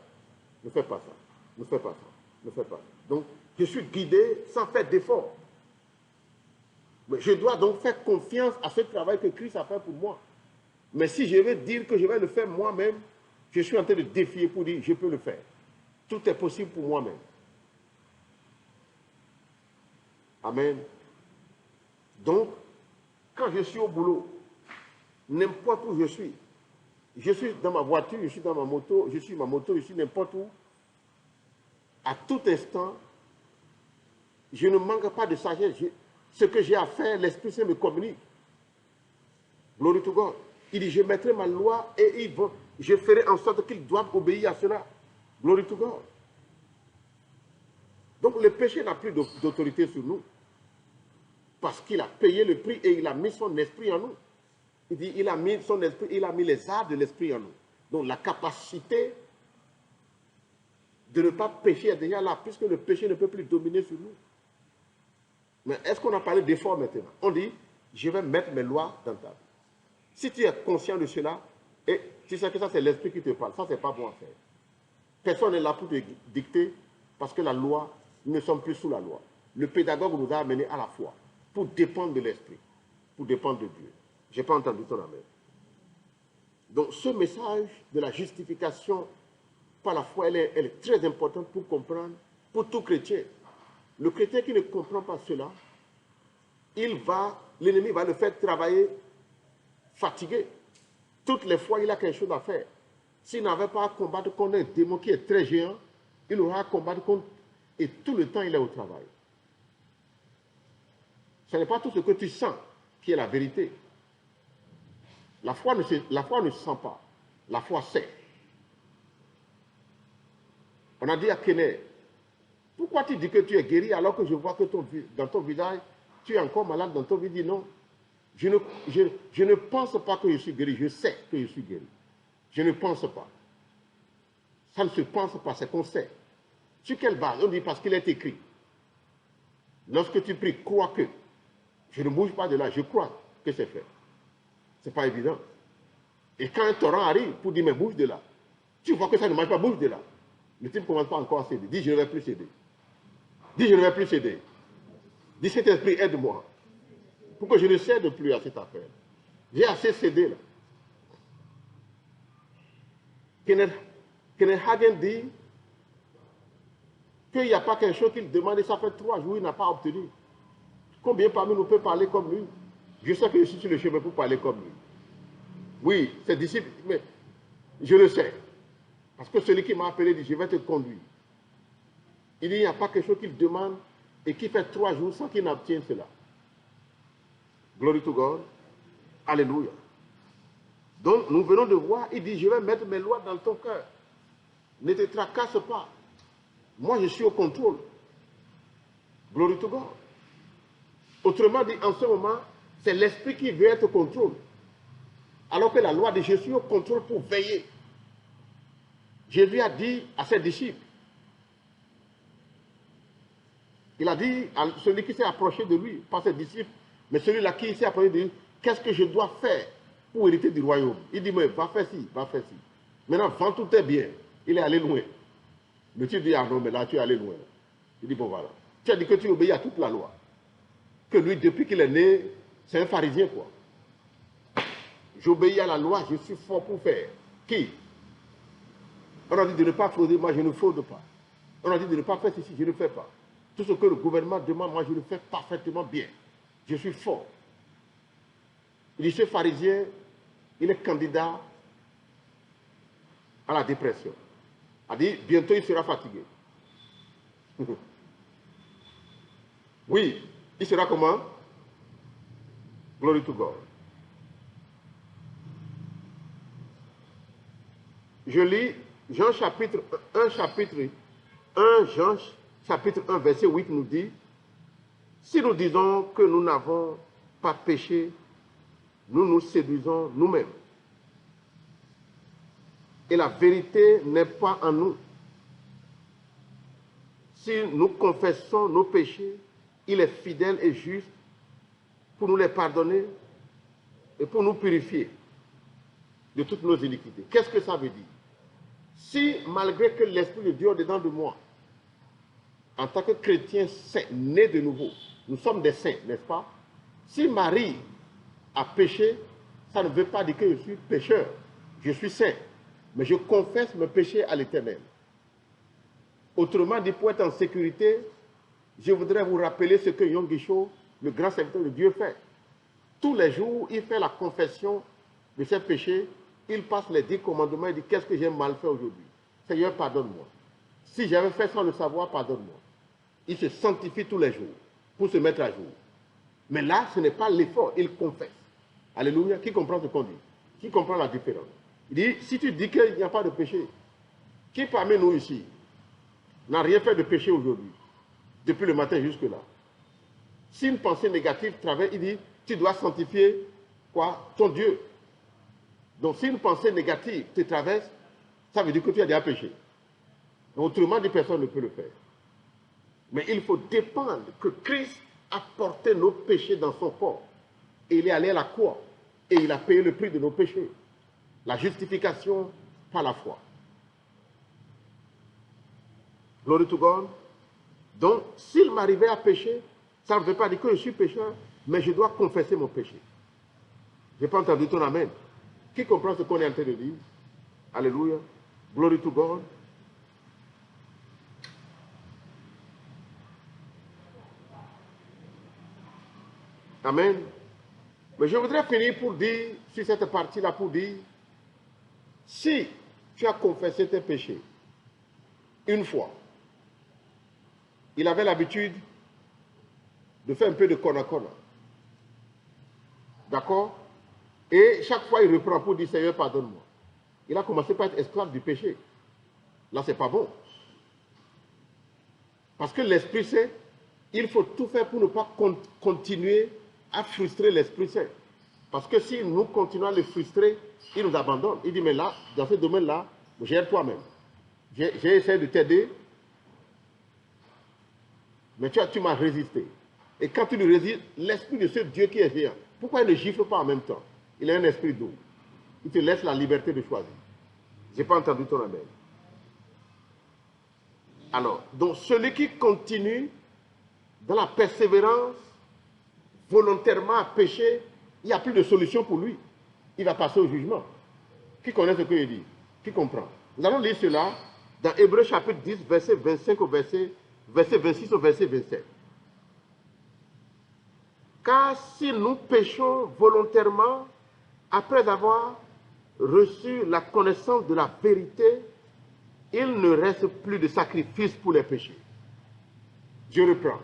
ne fais pas ça, ne fais pas ça, ne fais pas ça. Donc je suis guidé sans faire d'effort. Mais je dois donc faire confiance à ce travail que Christ a fait pour moi. Mais si je veux dire que je vais le faire moi-même, je suis en train de défier pour dire, je peux le faire. Tout est possible pour moi-même. Amen. Donc, quand je suis au boulot, n'importe où je suis dans ma voiture, je suis dans ma moto, je suis n'importe où, à tout instant, je ne manque pas de sagesse. Ce que j'ai à faire, l'Esprit Saint me communique. Glory to God. Il dit, je mettrai ma loi et je ferai en sorte qu'ils doivent obéir à cela. Glory to God. Donc le péché n'a plus d'autorité sur nous. Parce qu'il a payé le prix et il a mis son esprit en nous. Il dit, il a mis son esprit, il a mis les arts de l'esprit en nous. Donc la capacité de ne pas pécher est déjà là, puisque le péché ne peut plus dominer sur nous. Mais est-ce qu'on a parlé d'effort maintenant? On dit, je vais mettre mes lois dans ta vie. Si tu es conscient de cela, et tu sais que ça c'est l'esprit qui te parle, ça c'est pas bon à faire. Personne n'est là pour te dicter, parce que la loi, nous ne sommes plus sous la loi. Le pédagogue nous a amenés à la foi, pour dépendre de l'esprit, pour dépendre de Dieu. Je n'ai pas entendu ton amen. Donc ce message de la justification par la foi, elle est très importante pour comprendre, pour tout chrétien. Le chrétien qui ne comprend pas cela, l'ennemi va le faire travailler fatigué. Toutes les fois, il a quelque chose à faire. S'il n'avait pas à combattre contre un démon qui est très géant, il aura à combattre contre, et tout le temps, il est au travail. Ce n'est pas tout ce que tu sens qui est la vérité. La foi ne se sent pas. La foi sait. On a dit à Kené, pourquoi tu dis que tu es guéri alors que je vois que dans ton visage, tu es encore malade dans ton visage? Il dit non. Je ne pense pas que je suis guéri. Je sais que je suis guéri. Je ne pense pas. Ça ne se pense pas, c'est qu'on sait. Sur quelle base? On dit parce qu'il est écrit. Lorsque tu pries, crois que. Je ne bouge pas de là, je crois que c'est fait. Ce n'est pas évident. Et quand un torrent arrive pour dire, mais bouge de là, tu vois que ça ne marche pas, bouge de là. Le type ne commence pas encore à céder. Dis, je ne vais plus céder. Dis, je ne vais plus céder. Dis, cet esprit, aide-moi. Pour que je ne cède plus à cette affaire. J'ai assez cédé là. Kenneth Hagin dit, qu'il n'y a pas quelque chose qu'il demande et ça fait 3 jours, il n'a pas obtenu. Combien parmi nous peut parler comme lui? Je sais que je suis sur le chemin pour parler comme lui. Oui, ses disciples, mais je le sais. Parce que celui qui m'a appelé dit, je vais te conduire. Il n'y a pas quelque chose qu'il demande et qui fait 3 jours sans qu'il n'obtienne cela. Glory to God. Alléluia. Donc, nous venons de voir, il dit, je vais mettre mes lois dans ton cœur. Ne te tracasse pas. Moi, je suis au contrôle. Glory to God. Autrement dit, en ce moment, c'est l'esprit qui veut être au contrôle. Alors que la loi dit, je suis au contrôle pour veiller. Jésus a dit à ses disciples, il a dit à celui qui s'est approché de lui, pas ses disciples, mais celui-là qui s'est approché de lui, qu'est-ce que je dois faire pour hériter du royaume? Il dit, mais va faire ci, va faire ci. Maintenant, vends tout tes biens. Il est allé loin. Le type dit, ah non, mais là, tu es allé loin. Il dit, bon, voilà. Tu as dit que tu obéis à toute la loi. Que lui, depuis qu'il est né, c'est un pharisien, quoi. J'obéis à la loi, je suis fort pour faire. Qui? On a dit de ne pas frauder, moi je ne fraude pas. On a dit de ne pas faire ceci, je ne fais pas. Tout ce que le gouvernement demande, moi je le fais parfaitement bien. Je suis fort. Il dit, ce pharisien, il est candidat à la dépression. Il a dit, bientôt il sera fatigué. Oui, il sera comment? Glory to God. Je lis Jean chapitre 1, Jean chapitre 1, verset 8 nous dit, si nous disons que nous n'avons pas péché, nous nous séduisons nous-mêmes. Et la vérité n'est pas en nous. Si nous confessons nos péchés, il est fidèle et juste pour nous les pardonner et pour nous purifier de toutes nos iniquités. Qu'est-ce que ça veut dire? Si, malgré que l'Esprit de Dieu est dedans de moi, en tant que chrétien saint, né de nouveau, nous sommes des saints, n'est-ce pas? Si Marie a péché, ça ne veut pas dire que je suis pécheur. Je suis saint. Mais je confesse mes péchés à l'Éternel. Autrement dit, pour être en sécurité, je voudrais vous rappeler ce que Yom Guicho, le grand serviteur de Dieu, fait. Tous les jours, il fait la confession de ses péchés. Il passe les 10 commandements et dit, qu'est-ce que j'ai mal fait aujourd'hui? Seigneur, pardonne-moi. Si j'avais fait sans le savoir, pardonne-moi. Il se sanctifie tous les jours pour se mettre à jour. Mais là, ce n'est pas l'effort, il confesse. Alléluia. Qui comprend ce qu'on dit? Qui comprend la différence? Il dit, si tu dis qu'il n'y a pas de péché, qui parmi nous ici n'a rien fait de péché aujourd'hui, depuis le matin jusque-là? Si une pensée négative traverse, il dit, tu dois sanctifier quoi? Ton Dieu. Donc, si une pensée négative te traverse, ça veut dire que tu as déjà péché. Autrement dit, personne ne peut le faire. Mais il faut dépendre que Christ a porté nos péchés dans son corps. Et il est allé à la croix. Et il a payé le prix de nos péchés. La justification par la foi. Glory to God. Donc, s'il m'arrivait à pécher, ça ne veut pas dire que je suis pécheur, mais je dois confesser mon péché. Je n'ai pas entendu ton amen. Qui comprend ce qu'on est en train de dire? Alléluia. Glory to God. Amen. Mais je voudrais finir pour dire, sur cette partie-là, pour dire, si tu as confessé tes péchés une fois, il avait l'habitude de faire un peu de kona-kona. D'accord? Et chaque fois, il reprend pour dire, Seigneur, pardonne-moi. Il a commencé par être esclave du péché. Là, c'est pas bon. Parce que l'Esprit Saint, il faut tout faire pour ne pas continuer à frustrer l'Esprit Saint. Parce que si nous continuons à le frustrer, il nous abandonne. Il dit, mais là, dans ce domaine-là, gère toi-même. J'ai essayé de t'aider, mais tu m'as résisté. Et quand tu lui résistes, l'Esprit de ce Dieu qui est géant, pourquoi il ne gifle pas en même temps? Il a un esprit doux. Il te laisse la liberté de choisir. Je n'ai pas entendu ton amen. Alors, donc celui qui continue dans la persévérance, volontairement à pécher, il n'y a plus de solution pour lui. Il va passer au jugement. Qui connaît ce que je dis? Qui comprend? Nous allons lire cela dans Hébreux chapitre 10, verset 25 au verset verset 26 au verset 27. Car si nous péchons volontairement, après avoir reçu la connaissance de la vérité, il ne reste plus de sacrifice pour les péchés. Je reprends.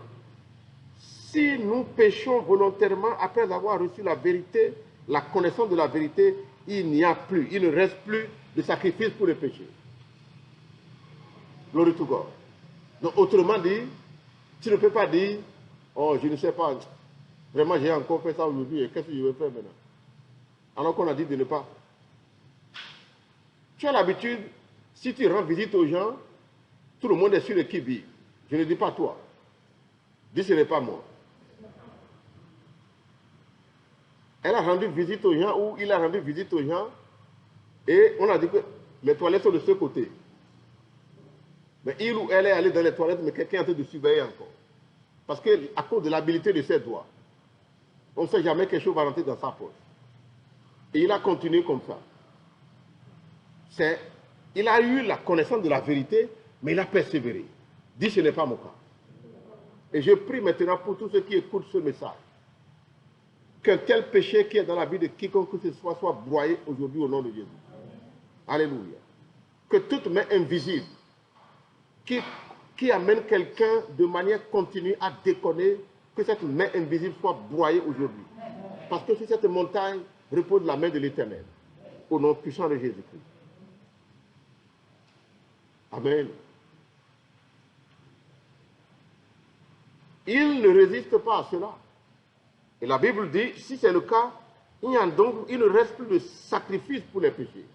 Si nous péchons volontairement après avoir reçu la vérité, la connaissance de la vérité, il n'y a plus, il ne reste plus de sacrifice pour les péchés. Glory to God. Donc, autrement dit, tu ne peux pas dire, oh, je ne sais pas, vraiment, j'ai encore fait ça aujourd'hui, et qu'est-ce que je vais faire maintenant? Alors qu'on a dit de ne pas. Tu as l'habitude, si tu rends visite aux gens, tout le monde est sur le qui-vive. Je ne dis pas toi. Dis, ce n'est pas moi. Elle a rendu visite aux gens, ou il a rendu visite aux gens, et on a dit que les toilettes sont de ce côté. Mais il ou elle est allé dans les toilettes, mais quelqu'un est en train de surveiller encore. Parce qu'à cause de l'habilité de ses doigts, on ne sait jamais quelque chose va rentrer dans sa poche. Et il a continué comme ça. Il a eu la connaissance de la vérité, mais il a persévéré. Dis, ce n'est pas mon cas. Et je prie maintenant pour tous ceux qui écoutent ce message, qu'un tel péché qui est dans la vie de quiconque que ce soit broyé aujourd'hui au nom de Jésus. Alléluia. Que toute main invisible qui amène quelqu'un de manière continue à déconner, que cette main invisible soit broyée aujourd'hui. Parce que sur cette montagne repose la main de l'Éternel, au nom puissant de Jésus-Christ. Amen. Il ne résiste pas à cela. Et la Bible dit, si c'est le cas, il ne reste plus de sacrifice pour les péchés.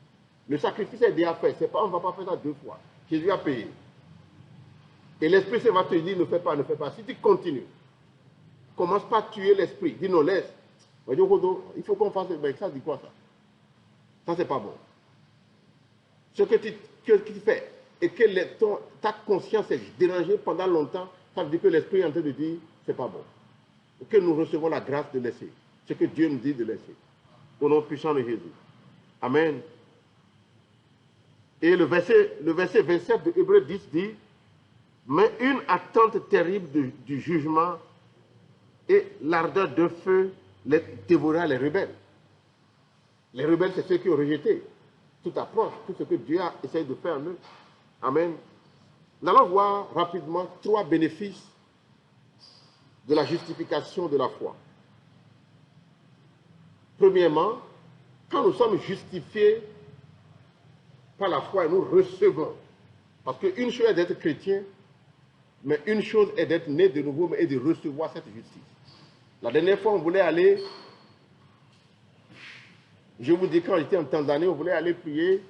Le sacrifice est déjà fait. On ne va pas faire ça 2 fois. Jésus a payé. Et l'Esprit Saint va te dire, ne fais pas, ne fais pas. Si tu continues, commence pas à tuer l'Esprit. Dis non, laisse. Il faut qu'on fasse, mais ça dit quoi ça? Ça, c'est pas bon. Ce que tu fais et que ta conscience est dérangée pendant longtemps, ça veut dire que l'Esprit est en train de dire, c'est pas bon. Et que nous recevons la grâce de laisser. Ce que Dieu nous dit de laisser. Au nom puissant de Jésus. Amen. Et le verset 27 de Hébreux 10 dit, mais une attente terrible du jugement et l'ardeur de feu dévorera les rebelles. Les rebelles, c'est ceux qui ont rejeté toute approche, tout ce que Dieu a essayé de faire en eux. Amen. Nous allons voir rapidement 3 bénéfices de la justification de la foi. Premièrement, quand nous sommes justifiés par la foi et nous recevons, parce qu'une chose est d'être chrétien, mais une chose est d'être né de nouveau et de recevoir cette justice. La dernière fois, on voulait aller, je vous dis, quand j'étais en Tanzanie, on voulait aller prier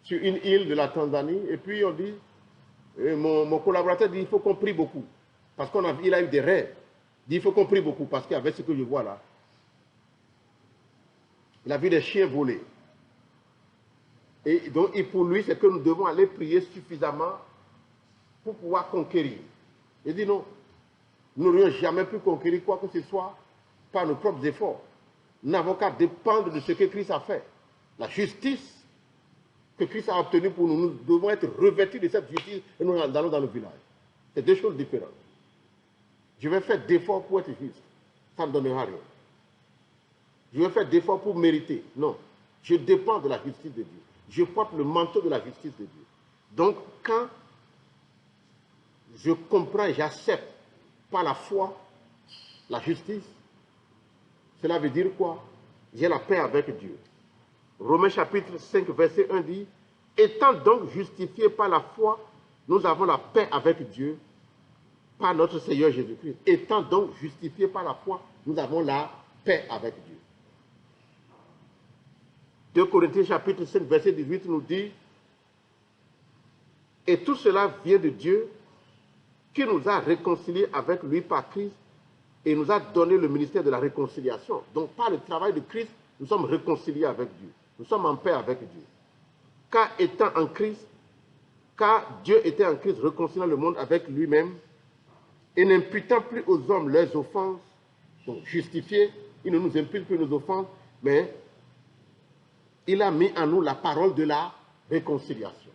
sur une île de la Tanzanie, et puis on dit, mon collaborateur dit, il faut qu'on prie beaucoup, parce qu'il a eu des rêves. Il dit, il faut qu'on prie beaucoup, parce qu'avec ce que je vois là, il a vu des chiens voler. Et donc, pour lui, c'est que nous devons aller prier suffisamment pour pouvoir conquérir. Il dit non, nous n'aurions jamais pu conquérir quoi que ce soit par nos propres efforts. Nous n'avons qu'à dépendre de ce que Christ a fait. La justice que Christ a obtenue pour nous, nous devons être revêtus de cette justice et nous allons dans le village. C'est 2 choses différentes. Je vais faire d'efforts pour être juste. Ça ne donnera rien. Je vais faire d'efforts pour mériter. Non. Je dépends de la justice de Dieu. Je porte le manteau de la justice de Dieu. Donc, quand je comprends et j'accepte par la foi la justice, cela veut dire quoi? J'ai la paix avec Dieu. Romains chapitre 5, verset 1 dit, étant donc justifiés par la foi, nous avons la paix avec Dieu par notre Seigneur Jésus-Christ. Étant donc justifiés par la foi, nous avons la paix avec Dieu. 2 Corinthiens chapitre 5, verset 18 nous dit, et tout cela vient de Dieu qui nous a réconciliés avec lui par Christ et nous a donné le ministère de la réconciliation. Donc par le travail de Christ, nous sommes réconciliés avec Dieu. Nous sommes en paix avec Dieu. Car Dieu était en Christ réconciliant le monde avec lui-même et n'imputant plus aux hommes leurs offenses, donc justifiés, il ne nous impute plus nos offenses, mais il a mis en nous la parole de la réconciliation.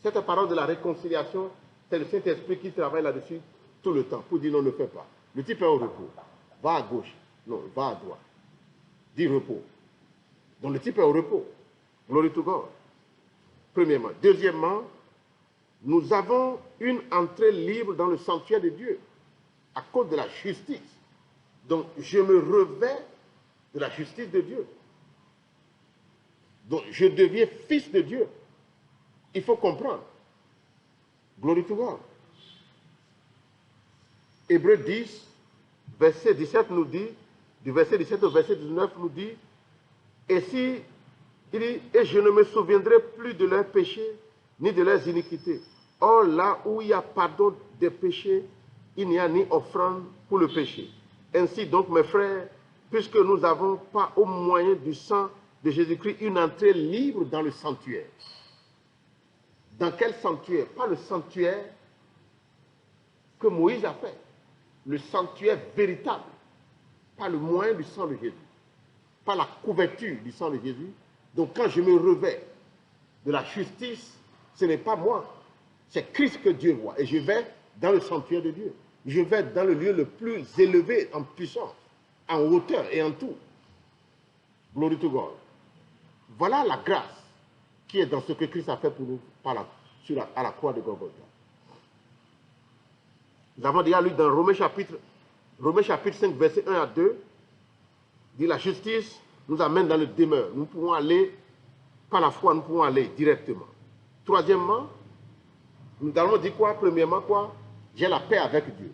Cette parole de la réconciliation C'est le Saint-Esprit qui travaille là-dessus tout le temps pour dire non, ne fais pas. Le type est au repos. Va à gauche. Non, va à droite. Dis repos. Donc le type est au repos. Glory to God. Premièrement. Deuxièmement, nous avons une entrée libre dans le sanctuaire de Dieu à cause de la justice. Donc je me revêts de la justice de Dieu. Donc je deviens fils de Dieu. Il faut comprendre. Glory to God. Hébreux 10, verset 17 nous dit, du verset 17 au verset 19 nous dit, et si, il dit, et je ne me souviendrai plus de leurs péchés, ni de leurs iniquités. Or, là où il y a pardon des péchés, il n'y a ni offrande pour le péché. Ainsi donc, mes frères, puisque nous n'avons pas au moyen du sang de Jésus-Christ une entrée libre dans le sanctuaire. Dans quel sanctuaire? Pas le sanctuaire que Moïse a fait. Le sanctuaire véritable. Pas le moyen du sang de Jésus. Pas la couverture du sang de Jésus. Donc quand je me revêts de la justice, ce n'est pas moi. C'est Christ que Dieu voit. Et je vais dans le sanctuaire de Dieu. Je vais dans le lieu le plus élevé en puissance, en hauteur et en tout. Glory to God. Voilà la grâce qui est dans ce que Christ a fait pour nous à la croix de Golgotha. Nous avons déjà lu dans Romains chapitre 5, verset 1 à 2, dit la justice nous amène dans le demeure. Nous pouvons aller, par la foi, nous pouvons aller directement. Troisièmement, nous allons dire quoi? Premièrement, quoi? J'ai la paix avec Dieu.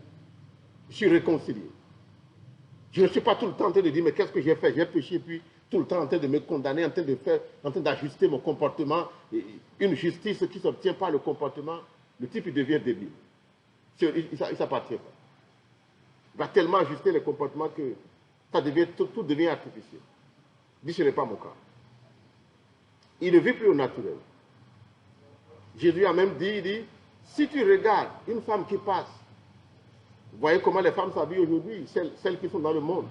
Je suis réconcilié. Je ne suis pas tout le temps en train de dire, mais qu'est-ce que j'ai fait? J'ai péché, puis tout le temps en train de me condamner, en train d'ajuster mon comportement. Une justice qui ne s'obtient pas le comportement, le type il devient débile. Il ne s'appartient pas. Il va tellement ajuster les comportements que tout devient artificiel. Dit, ce n'est pas mon cas. Il ne vit plus au naturel. Jésus a même dit, il dit, si tu regardes une femme qui passe, vous voyez comment les femmes s'habillent aujourd'hui, celles qui sont dans le monde.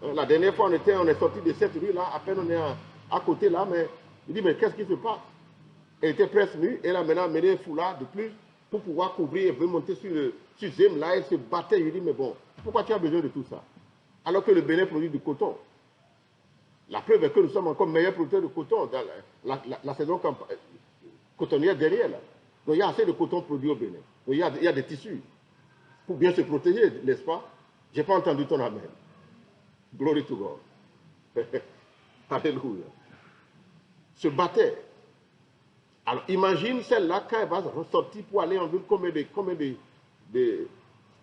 La dernière fois, on est sorti de cette rue-là, à peine on est à côté là, mais il dit, mais qu'est-ce qui se passe? Elle était presque nue, elle a maintenant amené un foulard de plus pour pouvoir couvrir, elle veut monter sur Zem, là, elle se battait. Je lui dis, mais bon, pourquoi tu as besoin de tout ça? Alors que le Bénin produit du coton. La preuve est que nous sommes encore meilleurs producteurs de coton dans la saison cotonnière derrière là. Donc il y a assez de coton produit au Bénin. Donc il y a des tissus pour bien se protéger, n'est-ce pas? Je n'ai pas entendu ton amen. Glory to God. Alléluia. Se battait. Alors imagine celle-là, quand elle va ressortir pour aller en ville, combien de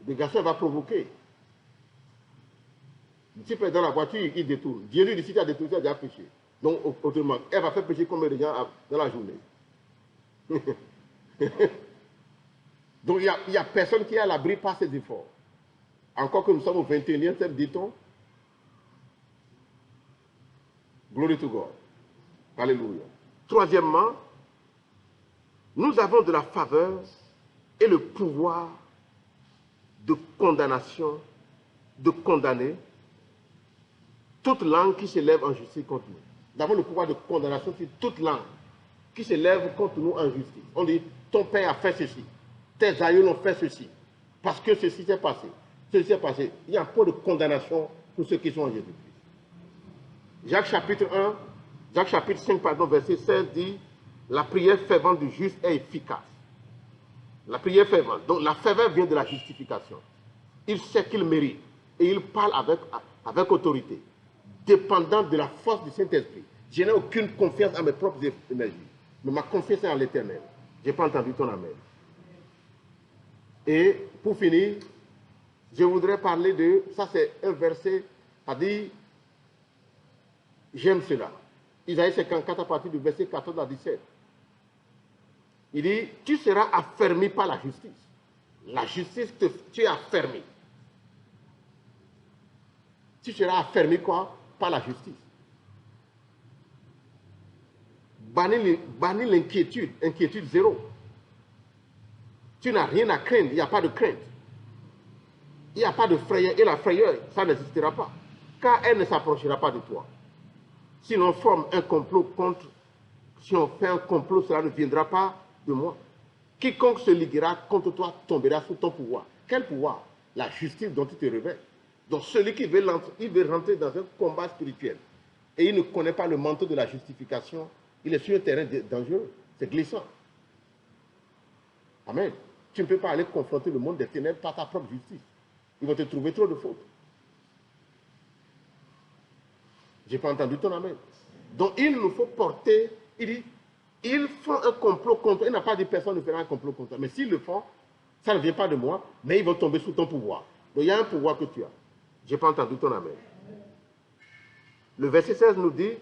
garçons elle va provoquer. Le type est dans la voiture, il détourne. Dieu lui dit, si tu as détourné, tu as déjà péché. Donc, autrement, elle va faire pécher combien de gens dans la journée? Donc, il n'y a personne qui est à l'abri par ses efforts. Encore que nous sommes au 21e siècle, dit-on. Glory to God. Alléluia. Troisièmement, nous avons de la faveur et le pouvoir de condamnation, de condamner toute langue qui s'élève en justice contre nous. Nous avons le pouvoir de condamnation sur toute langue qui s'élève contre nous en justice. On dit, ton père a fait ceci, tes aïeux ont fait ceci, parce que ceci s'est passé. Ceci s'est passé. Il y a un point de condamnation pour ceux qui sont en Jésus-Christ. Jacques chapitre 5, verset 16 dit, la prière fervente du juste est efficace. La prière fervente. Donc la ferveur vient de la justification. Il sait qu'il mérite et il parle avec autorité, dépendant de la force du Saint-Esprit. Je n'ai aucune confiance en mes propres énergies, mais ma confiance est en l'Éternel. Je n'ai pas entendu ton amen. Et pour finir, je voudrais parler de, ça c'est un verset, a dit, j'aime cela. Isaïe 54 à partir du verset 14 à 17. Il dit, tu seras affermi par la justice. La justice, tu es affermi. Tu seras affermi quoi? Par la justice. Bannis l'inquiétude, inquiétude zéro. Tu n'as rien à craindre, il n'y a pas de crainte. Il n'y a pas de frayeur, et la frayeur, ça n'existera pas. Car elle ne s'approchera pas de toi. Si l'on forme un complot contre, si on fait un complot, cela ne viendra pas de moi. Quiconque se liguera contre toi tombera sous ton pouvoir. Quel pouvoir? La justice dont tu te révèles. Donc celui qui veut rentrer dans un combat spirituel et il ne connaît pas le manteau de la justification, il est sur un terrain dangereux, c'est glissant. Amen. Tu ne peux pas aller confronter le monde des ténèbres par ta propre justice. Ils vont te trouver trop de fautes. Je n'ai pas entendu ton amen. Donc il nous faut porter, il dit, ils font un complot contre, il n'a pas dit personne ne fera un complot contre toi, mais s'ils le font, ça ne vient pas de moi, mais ils vont tomber sous ton pouvoir. Donc il y a un pouvoir que tu as. Je n'ai pas entendu ton amen. Le verset 16 nous dit,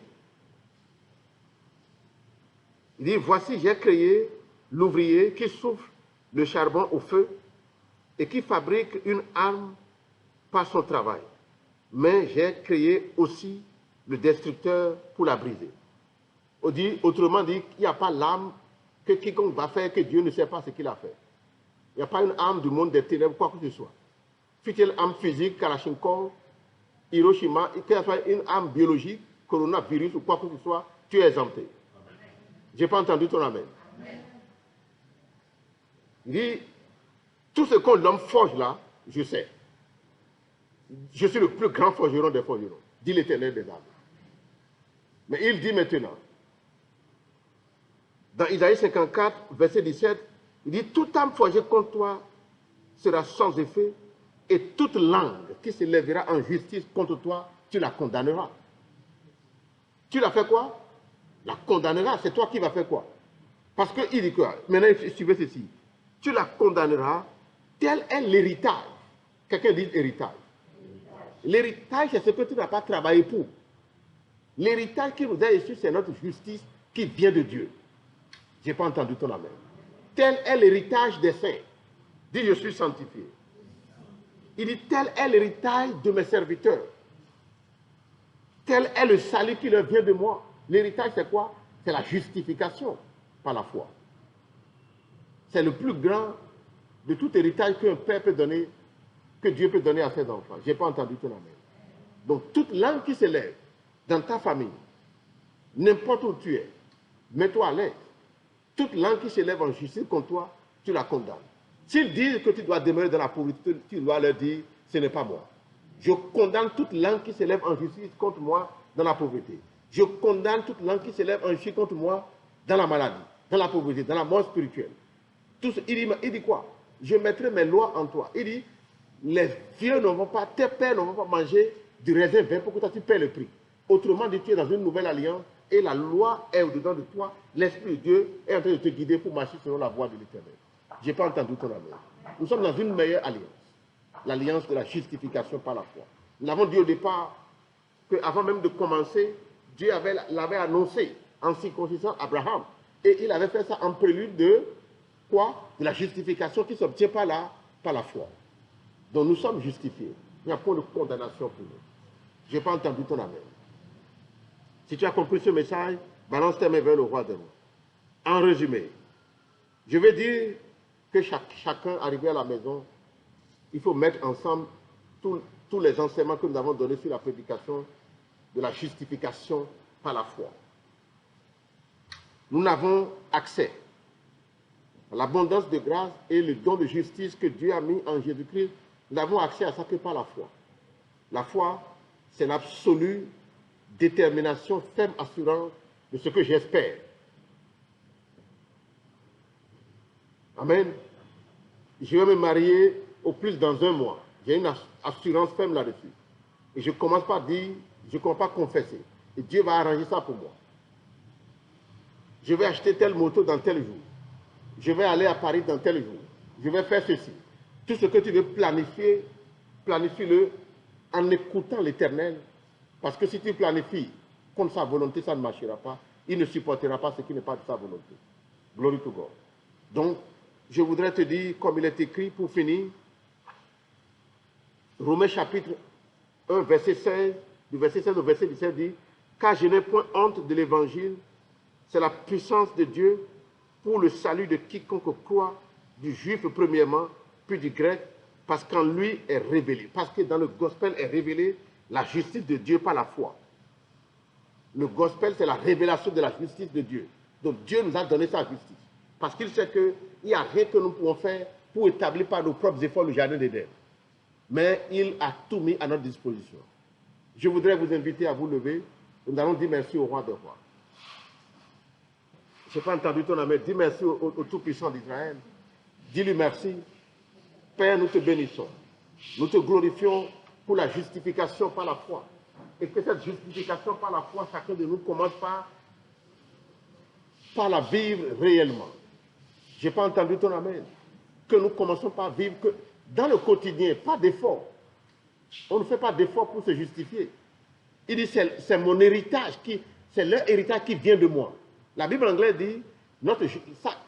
il dit, voici j'ai créé l'ouvrier qui souffle le charbon au feu et qui fabrique une arme par son travail. Mais j'ai créé aussi le destructeur pour la briser. Autrement dit, il n'y a pas l'âme que quiconque va faire que Dieu ne sait pas ce qu'il a fait. Il n'y a pas une âme du monde des ténèbres, quoi que ce soit. Fût-elle âme physique, Kalachnikov, Hiroshima, que ce soit une âme biologique, coronavirus ou quoi que ce soit, tu es exempté. Je n'ai pas entendu ton amen. Il dit, tout ce que l'homme forge là, je sais. Je suis le plus grand forgeron des forgerons, dit l'Éternel des armées. Mais il dit maintenant, dans Isaïe 54, verset 17, il dit, toute âme forgée contre toi sera sans effet, et toute langue qui se lèvera en justice contre toi, tu la condamneras. Tu la fais quoi? La condamneras. C'est toi qui vas faire quoi? Parce qu'il dit quoi? Maintenant, suivez ceci. Tu la condamneras, tel est l'héritage. Quelqu'un dit héritage. L'héritage, c'est ce que tu n'as pas travaillé pour. L'héritage qui nous a reçu, c'est notre justice qui vient de Dieu. Je n'ai pas entendu ton amen. Tel est l'héritage des saints. Dis, je suis sanctifié. Il dit, tel est l'héritage de mes serviteurs. Tel est le salut qui leur vient de moi. L'héritage, c'est quoi? C'est la justification par la foi. C'est le plus grand de tout héritage qu'un père peut donner, que Dieu peut donner à ses enfants. Je n'ai pas entendu ton amen. Donc, toute langue qui s'élève dans ta famille, n'importe où tu es, mets-toi à l'aise. Toute langue qui s'élève en justice contre toi, tu la condamnes. S'ils disent que tu dois demeurer dans la pauvreté, tu dois leur dire, ce n'est pas moi. Je condamne toute langue qui s'élève en justice contre moi dans la pauvreté. Je condamne toute langue qui s'élève en justice contre moi dans la maladie, dans la pauvreté, dans la mort spirituelle. Il dit quoi? Je mettrai mes lois en toi. Il dit, les vieux ne vont pas, tes pères ne vont pas manger du raisin vert pour que toi tu paies le prix. Autrement dit, tu es dans une nouvelle alliance et la loi est au-dedans de toi. L'Esprit de Dieu est en train de te guider pour marcher selon la voie de l'Éternel. Je n'ai pas entendu ton amen. Nous sommes dans une meilleure alliance. L'alliance de la justification par la foi. Nous avons dit au départ qu'avant même de commencer, Dieu l'avait annoncé en circoncisant Abraham. Et il avait fait ça en prélude de quoi? De la justification qui s'obtient par la foi. Donc nous sommes justifiés. Il n'y a pas de condamnation pour nous. Je n'ai pas entendu ton amen. Si tu as compris ce message, balance tes mains vers le roi des rois. En résumé, je vais dire que chacun arrivé à la maison, il faut mettre ensemble tous les enseignements que nous avons donnés sur la prédication de la justification par la foi. Nous n'avons accès à l'abondance de grâce et le don de justice que Dieu a mis en Jésus-Christ. Nous n'avons accès à ça que par la foi. La foi, c'est l'absolue détermination, ferme assurance de ce que j'espère. Amen. Je vais me marier au plus dans un mois. J'ai une assurance ferme là-dessus. Et je ne commence pas à dire, je ne commence pas à confesser. Et Dieu va arranger ça pour moi. Je vais acheter tel moto dans tel jour. Je vais aller à Paris dans tel jour. Je vais faire ceci. Tout ce que tu veux planifier, planifie-le en écoutant l'Éternel. Parce que si tu planifies contre sa volonté, ça ne marchera pas. Il ne supportera pas ce qui n'est pas de sa volonté. Glory to God. Donc, je voudrais te dire, comme il est écrit, pour finir, Romains chapitre 1, verset 16, du verset 16 au verset 17 dit, « Car je n'ai point honte de l'évangile, c'est la puissance de Dieu pour le salut de quiconque croit, du juif premièrement, puis du grec, parce qu'en lui est révélé. » Parce que dans le gospel est révélé la justice de Dieu par la foi. Le gospel, c'est la révélation de la justice de Dieu. Donc Dieu nous a donné sa justice. Parce qu'il sait qu'il n'y a rien que nous pouvons faire pour établir par nos propres efforts le jardin d'Éden. Mais il a tout mis à notre disposition. Je voudrais vous inviter à vous lever. Nous allons dire merci au roi des rois. Je n'ai pas entendu ton amen. Dis merci au Tout-Puissant d'Israël. Dis-lui merci. Père, nous te bénissons. Nous te glorifions pour la justification par la foi. Et que cette justification par la foi, chacun de nous commence par la vivre réellement. Je n'ai pas entendu ton amen. Que nous commençons par vivre que dans le quotidien, pas d'effort. On ne fait pas d'effort pour se justifier. Il dit, c'est mon héritage, c'est leur héritage qui vient de moi. La Bible anglaise dit,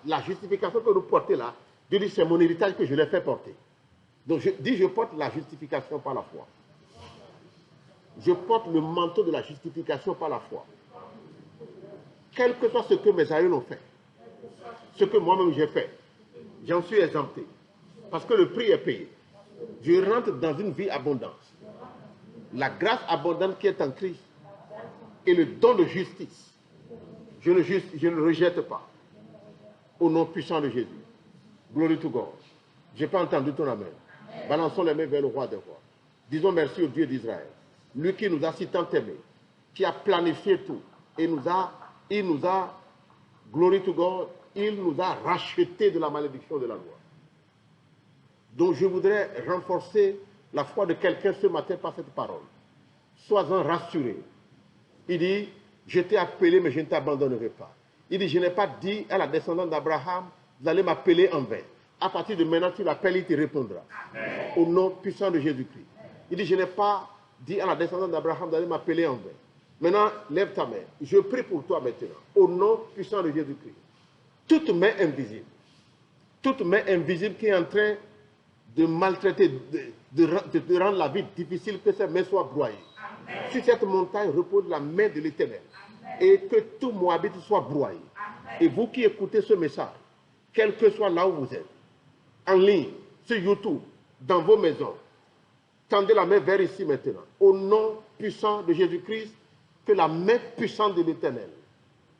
la justification que nous portons là, Dieu dit, c'est mon héritage que je l'ai fait porter. Donc je porte la justification par la foi. Je porte le manteau de la justification par la foi. Quel que soit ce que mes aïeux ont fait, ce que moi-même j'ai fait, j'en suis exempté. Parce que le prix est payé. Je rentre dans une vie abondante. La grâce abondante qui est en Christ et le don de justice, je ne rejette pas. Au nom puissant de Jésus. Glory to God. Je n'ai pas entendu ton amen. Balançons les mains vers le roi des rois. Disons merci au Dieu d'Israël. Lui qui nous a si tant aimés, qui a planifié tout. Et il nous a, glory to God, il nous a rachetés de la malédiction de la loi. Donc je voudrais renforcer la foi de quelqu'un ce matin par cette parole. Sois-en rassuré. Il dit, je t'ai appelé, mais je ne t'abandonnerai pas. Il dit, je n'ai pas dit à la descendante d'Abraham, vous allez m'appeler en vain. À partir de maintenant, tu l'appelles, il te répondra. Amen. Au nom puissant de Jésus-Christ. Il dit, je n'ai pas dit à la descendante d'Abraham, vous allez m'appeler en vain. Maintenant, lève ta main. Je prie pour toi maintenant. Au nom puissant de Jésus-Christ. Toute main invisible qui est en train de maltraiter, de rendre la vie difficile, que cette main soit broyée. Amen. Sur cette montagne repose la main de l'Éternel. Et que tout Moabite soit broyé. Amen. Et vous qui écoutez ce message, quel que soit là où vous êtes, en ligne, sur YouTube, dans vos maisons, tendez la main vers ici maintenant. Au nom puissant de Jésus-Christ, que la main puissante de l'Éternel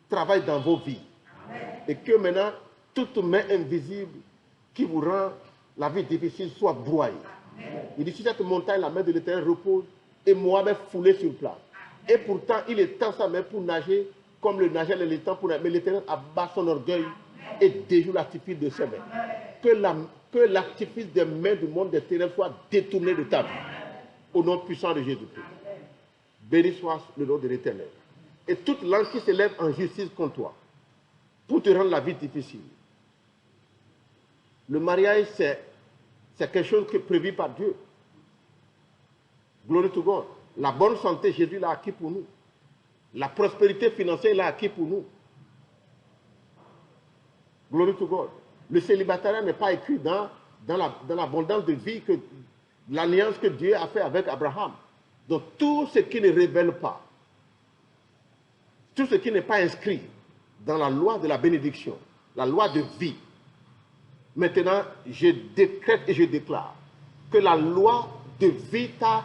travaille dans vos vies. Amen. Et que maintenant, toute main invisible qui vous rend la vie difficile soit broyée. Amen. Il dit, sur cette montagne, la main de l'Éternel repose et Moab est foulé sur place. Amen. Et pourtant, il étend sa main pour nager comme le nageait l'étang, mais l'Éternel abat son orgueil et déjoue l'artifice de ses mains. Que l'artifice des mains du monde des ténèbres soit détourné de ta vie. Au nom puissant de Jésus-Christ. Béni soit le nom de l'Éternel. Et toute langue qui s'élève en justice contre toi, pour te rendre la vie difficile. Le mariage, c'est quelque chose qui est prévu par Dieu. Glory to God. La bonne santé, Jésus l'a acquis pour nous. La prospérité financière, il l'a acquis pour nous. Glory to God. Le célibataire n'est pas écrit dans l'abondance de vie, que l'alliance que Dieu a fait avec Abraham. Donc tout ce qui ne révèle pas, tout ce qui n'est pas inscrit dans la loi de la bénédiction, la loi de vie, maintenant je décrète et je déclare que la loi de vie t'a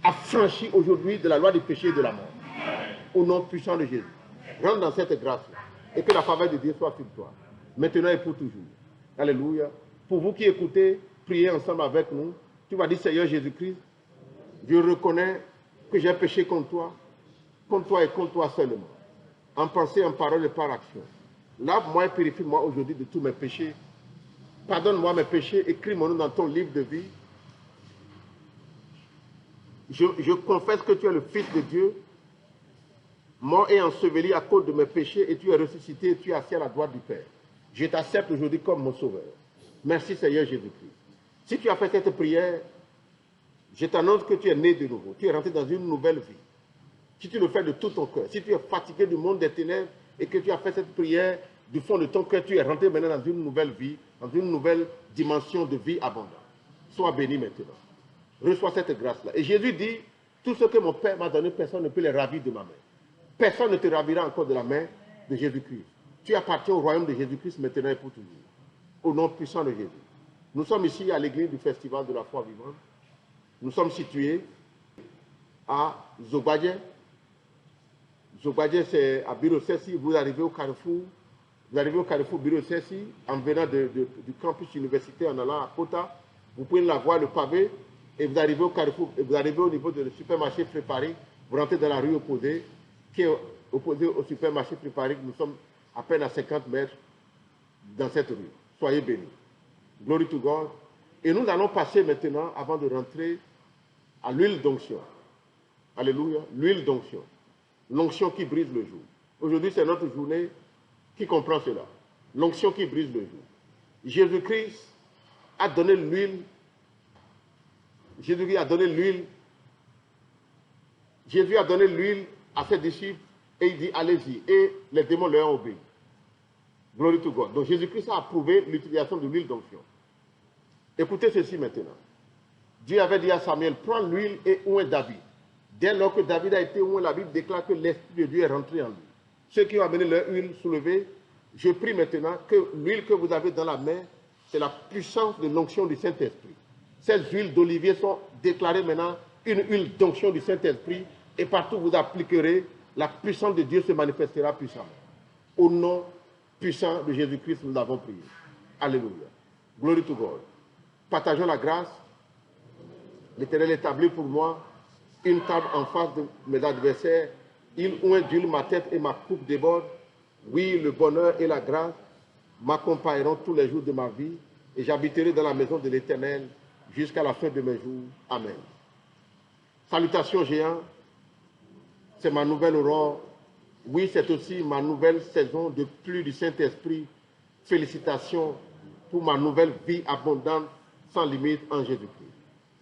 affranchi aujourd'hui de la loi du péché et de la mort. Au nom puissant de Jésus. Rentre dans cette grâce-là et que la faveur de Dieu soit sur toi. Maintenant et pour toujours. Alléluia. Pour vous qui écoutez, priez ensemble avec nous. Tu vas dire, Seigneur Jésus-Christ, je reconnais que j'ai péché contre toi et contre toi seulement. En pensée, en parole et par action. Lave-moi et purifie-moi aujourd'hui de tous mes péchés. Pardonne-moi mes péchés, écris mon nom dans ton livre de vie. Je confesse que tu es le Fils de Dieu, mort et enseveli à cause de mes péchés, et tu es ressuscité et tu es assis à la droite du Père. Je t'accepte aujourd'hui comme mon sauveur. Merci Seigneur Jésus-Christ. Si tu as fait cette prière, je t'annonce que tu es né de nouveau. Tu es rentré dans une nouvelle vie. Si tu le fais de tout ton cœur, si tu es fatigué du monde des ténèbres et que tu as fait cette prière du fond de ton cœur, tu es rentré maintenant dans une nouvelle vie, dans une nouvelle dimension de vie abondante. Sois béni maintenant. Reçois cette grâce-là. Et Jésus dit, tout ce que mon Père m'a donné, personne ne peut les ravir de ma main. Personne ne te ravira encore de la main de Jésus-Christ. Tu appartiens au royaume de Jésus-Christ maintenant et pour toujours. Au nom puissant de Jésus. Nous sommes ici à l'église du Festival de la foi vivante. Nous sommes situés à Zobadje. Zobadje, c'est à Birosé. Si vous arrivez au carrefour Vous arrivez au carrefour Bureau CSI, en venant du campus universitaire en allant à Kota, vous pouvez la voir, le pavé, et vous arrivez au carrefour, et vous arrivez au niveau du supermarché préparé, vous rentrez dans la rue opposée, qui est opposée au supermarché préparé, nous sommes à peine à 50 mètres dans cette rue. Soyez bénis. Glory to God. Et nous allons passer maintenant, avant de rentrer, à l'huile d'onction. Alléluia. L'huile d'onction. L'onction qui brise le jour. Aujourd'hui, c'est notre journée qui comprend cela. L'onction qui brise le jour. Jésus-Christ a donné l'huile. Jésus a donné l'huile. Jésus a donné l'huile à ses disciples et il dit allez-y. Et les démons leur ont obéi. Glory to God. Donc Jésus-Christ a approuvé l'utilisation de l'huile d'onction. Écoutez ceci maintenant. Dieu avait dit à Samuel, prends l'huile et oint David. Dès lors que David a été oint, la Bible déclare que l'Esprit de Dieu est rentré en lui. Ceux qui ont amené leur huile soulevée, je prie maintenant que l'huile que vous avez dans la main, c'est la puissance de l'onction du Saint-Esprit. Ces huiles d'olivier sont déclarées maintenant une huile d'onction du Saint-Esprit et partout vous appliquerez, la puissance de Dieu se manifestera puissamment. Au nom puissant de Jésus-Christ, nous avons prié. Alléluia. Glory to God. Partageons la grâce. L'Éternel établit pour moi une table en face de mes adversaires. Il oint d'huile ma tête et ma coupe déborde. Oui, le bonheur et la grâce m'accompagneront tous les jours de ma vie et j'habiterai dans la maison de l'Éternel jusqu'à la fin de mes jours. Amen. Salutations géants, c'est ma nouvelle aurore. Oui, c'est aussi ma nouvelle saison de pluie du Saint-Esprit. Félicitations pour ma nouvelle vie abondante sans limite en Jésus-Christ.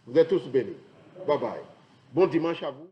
Vous êtes tous bénis. Bye bye. Bon dimanche à vous.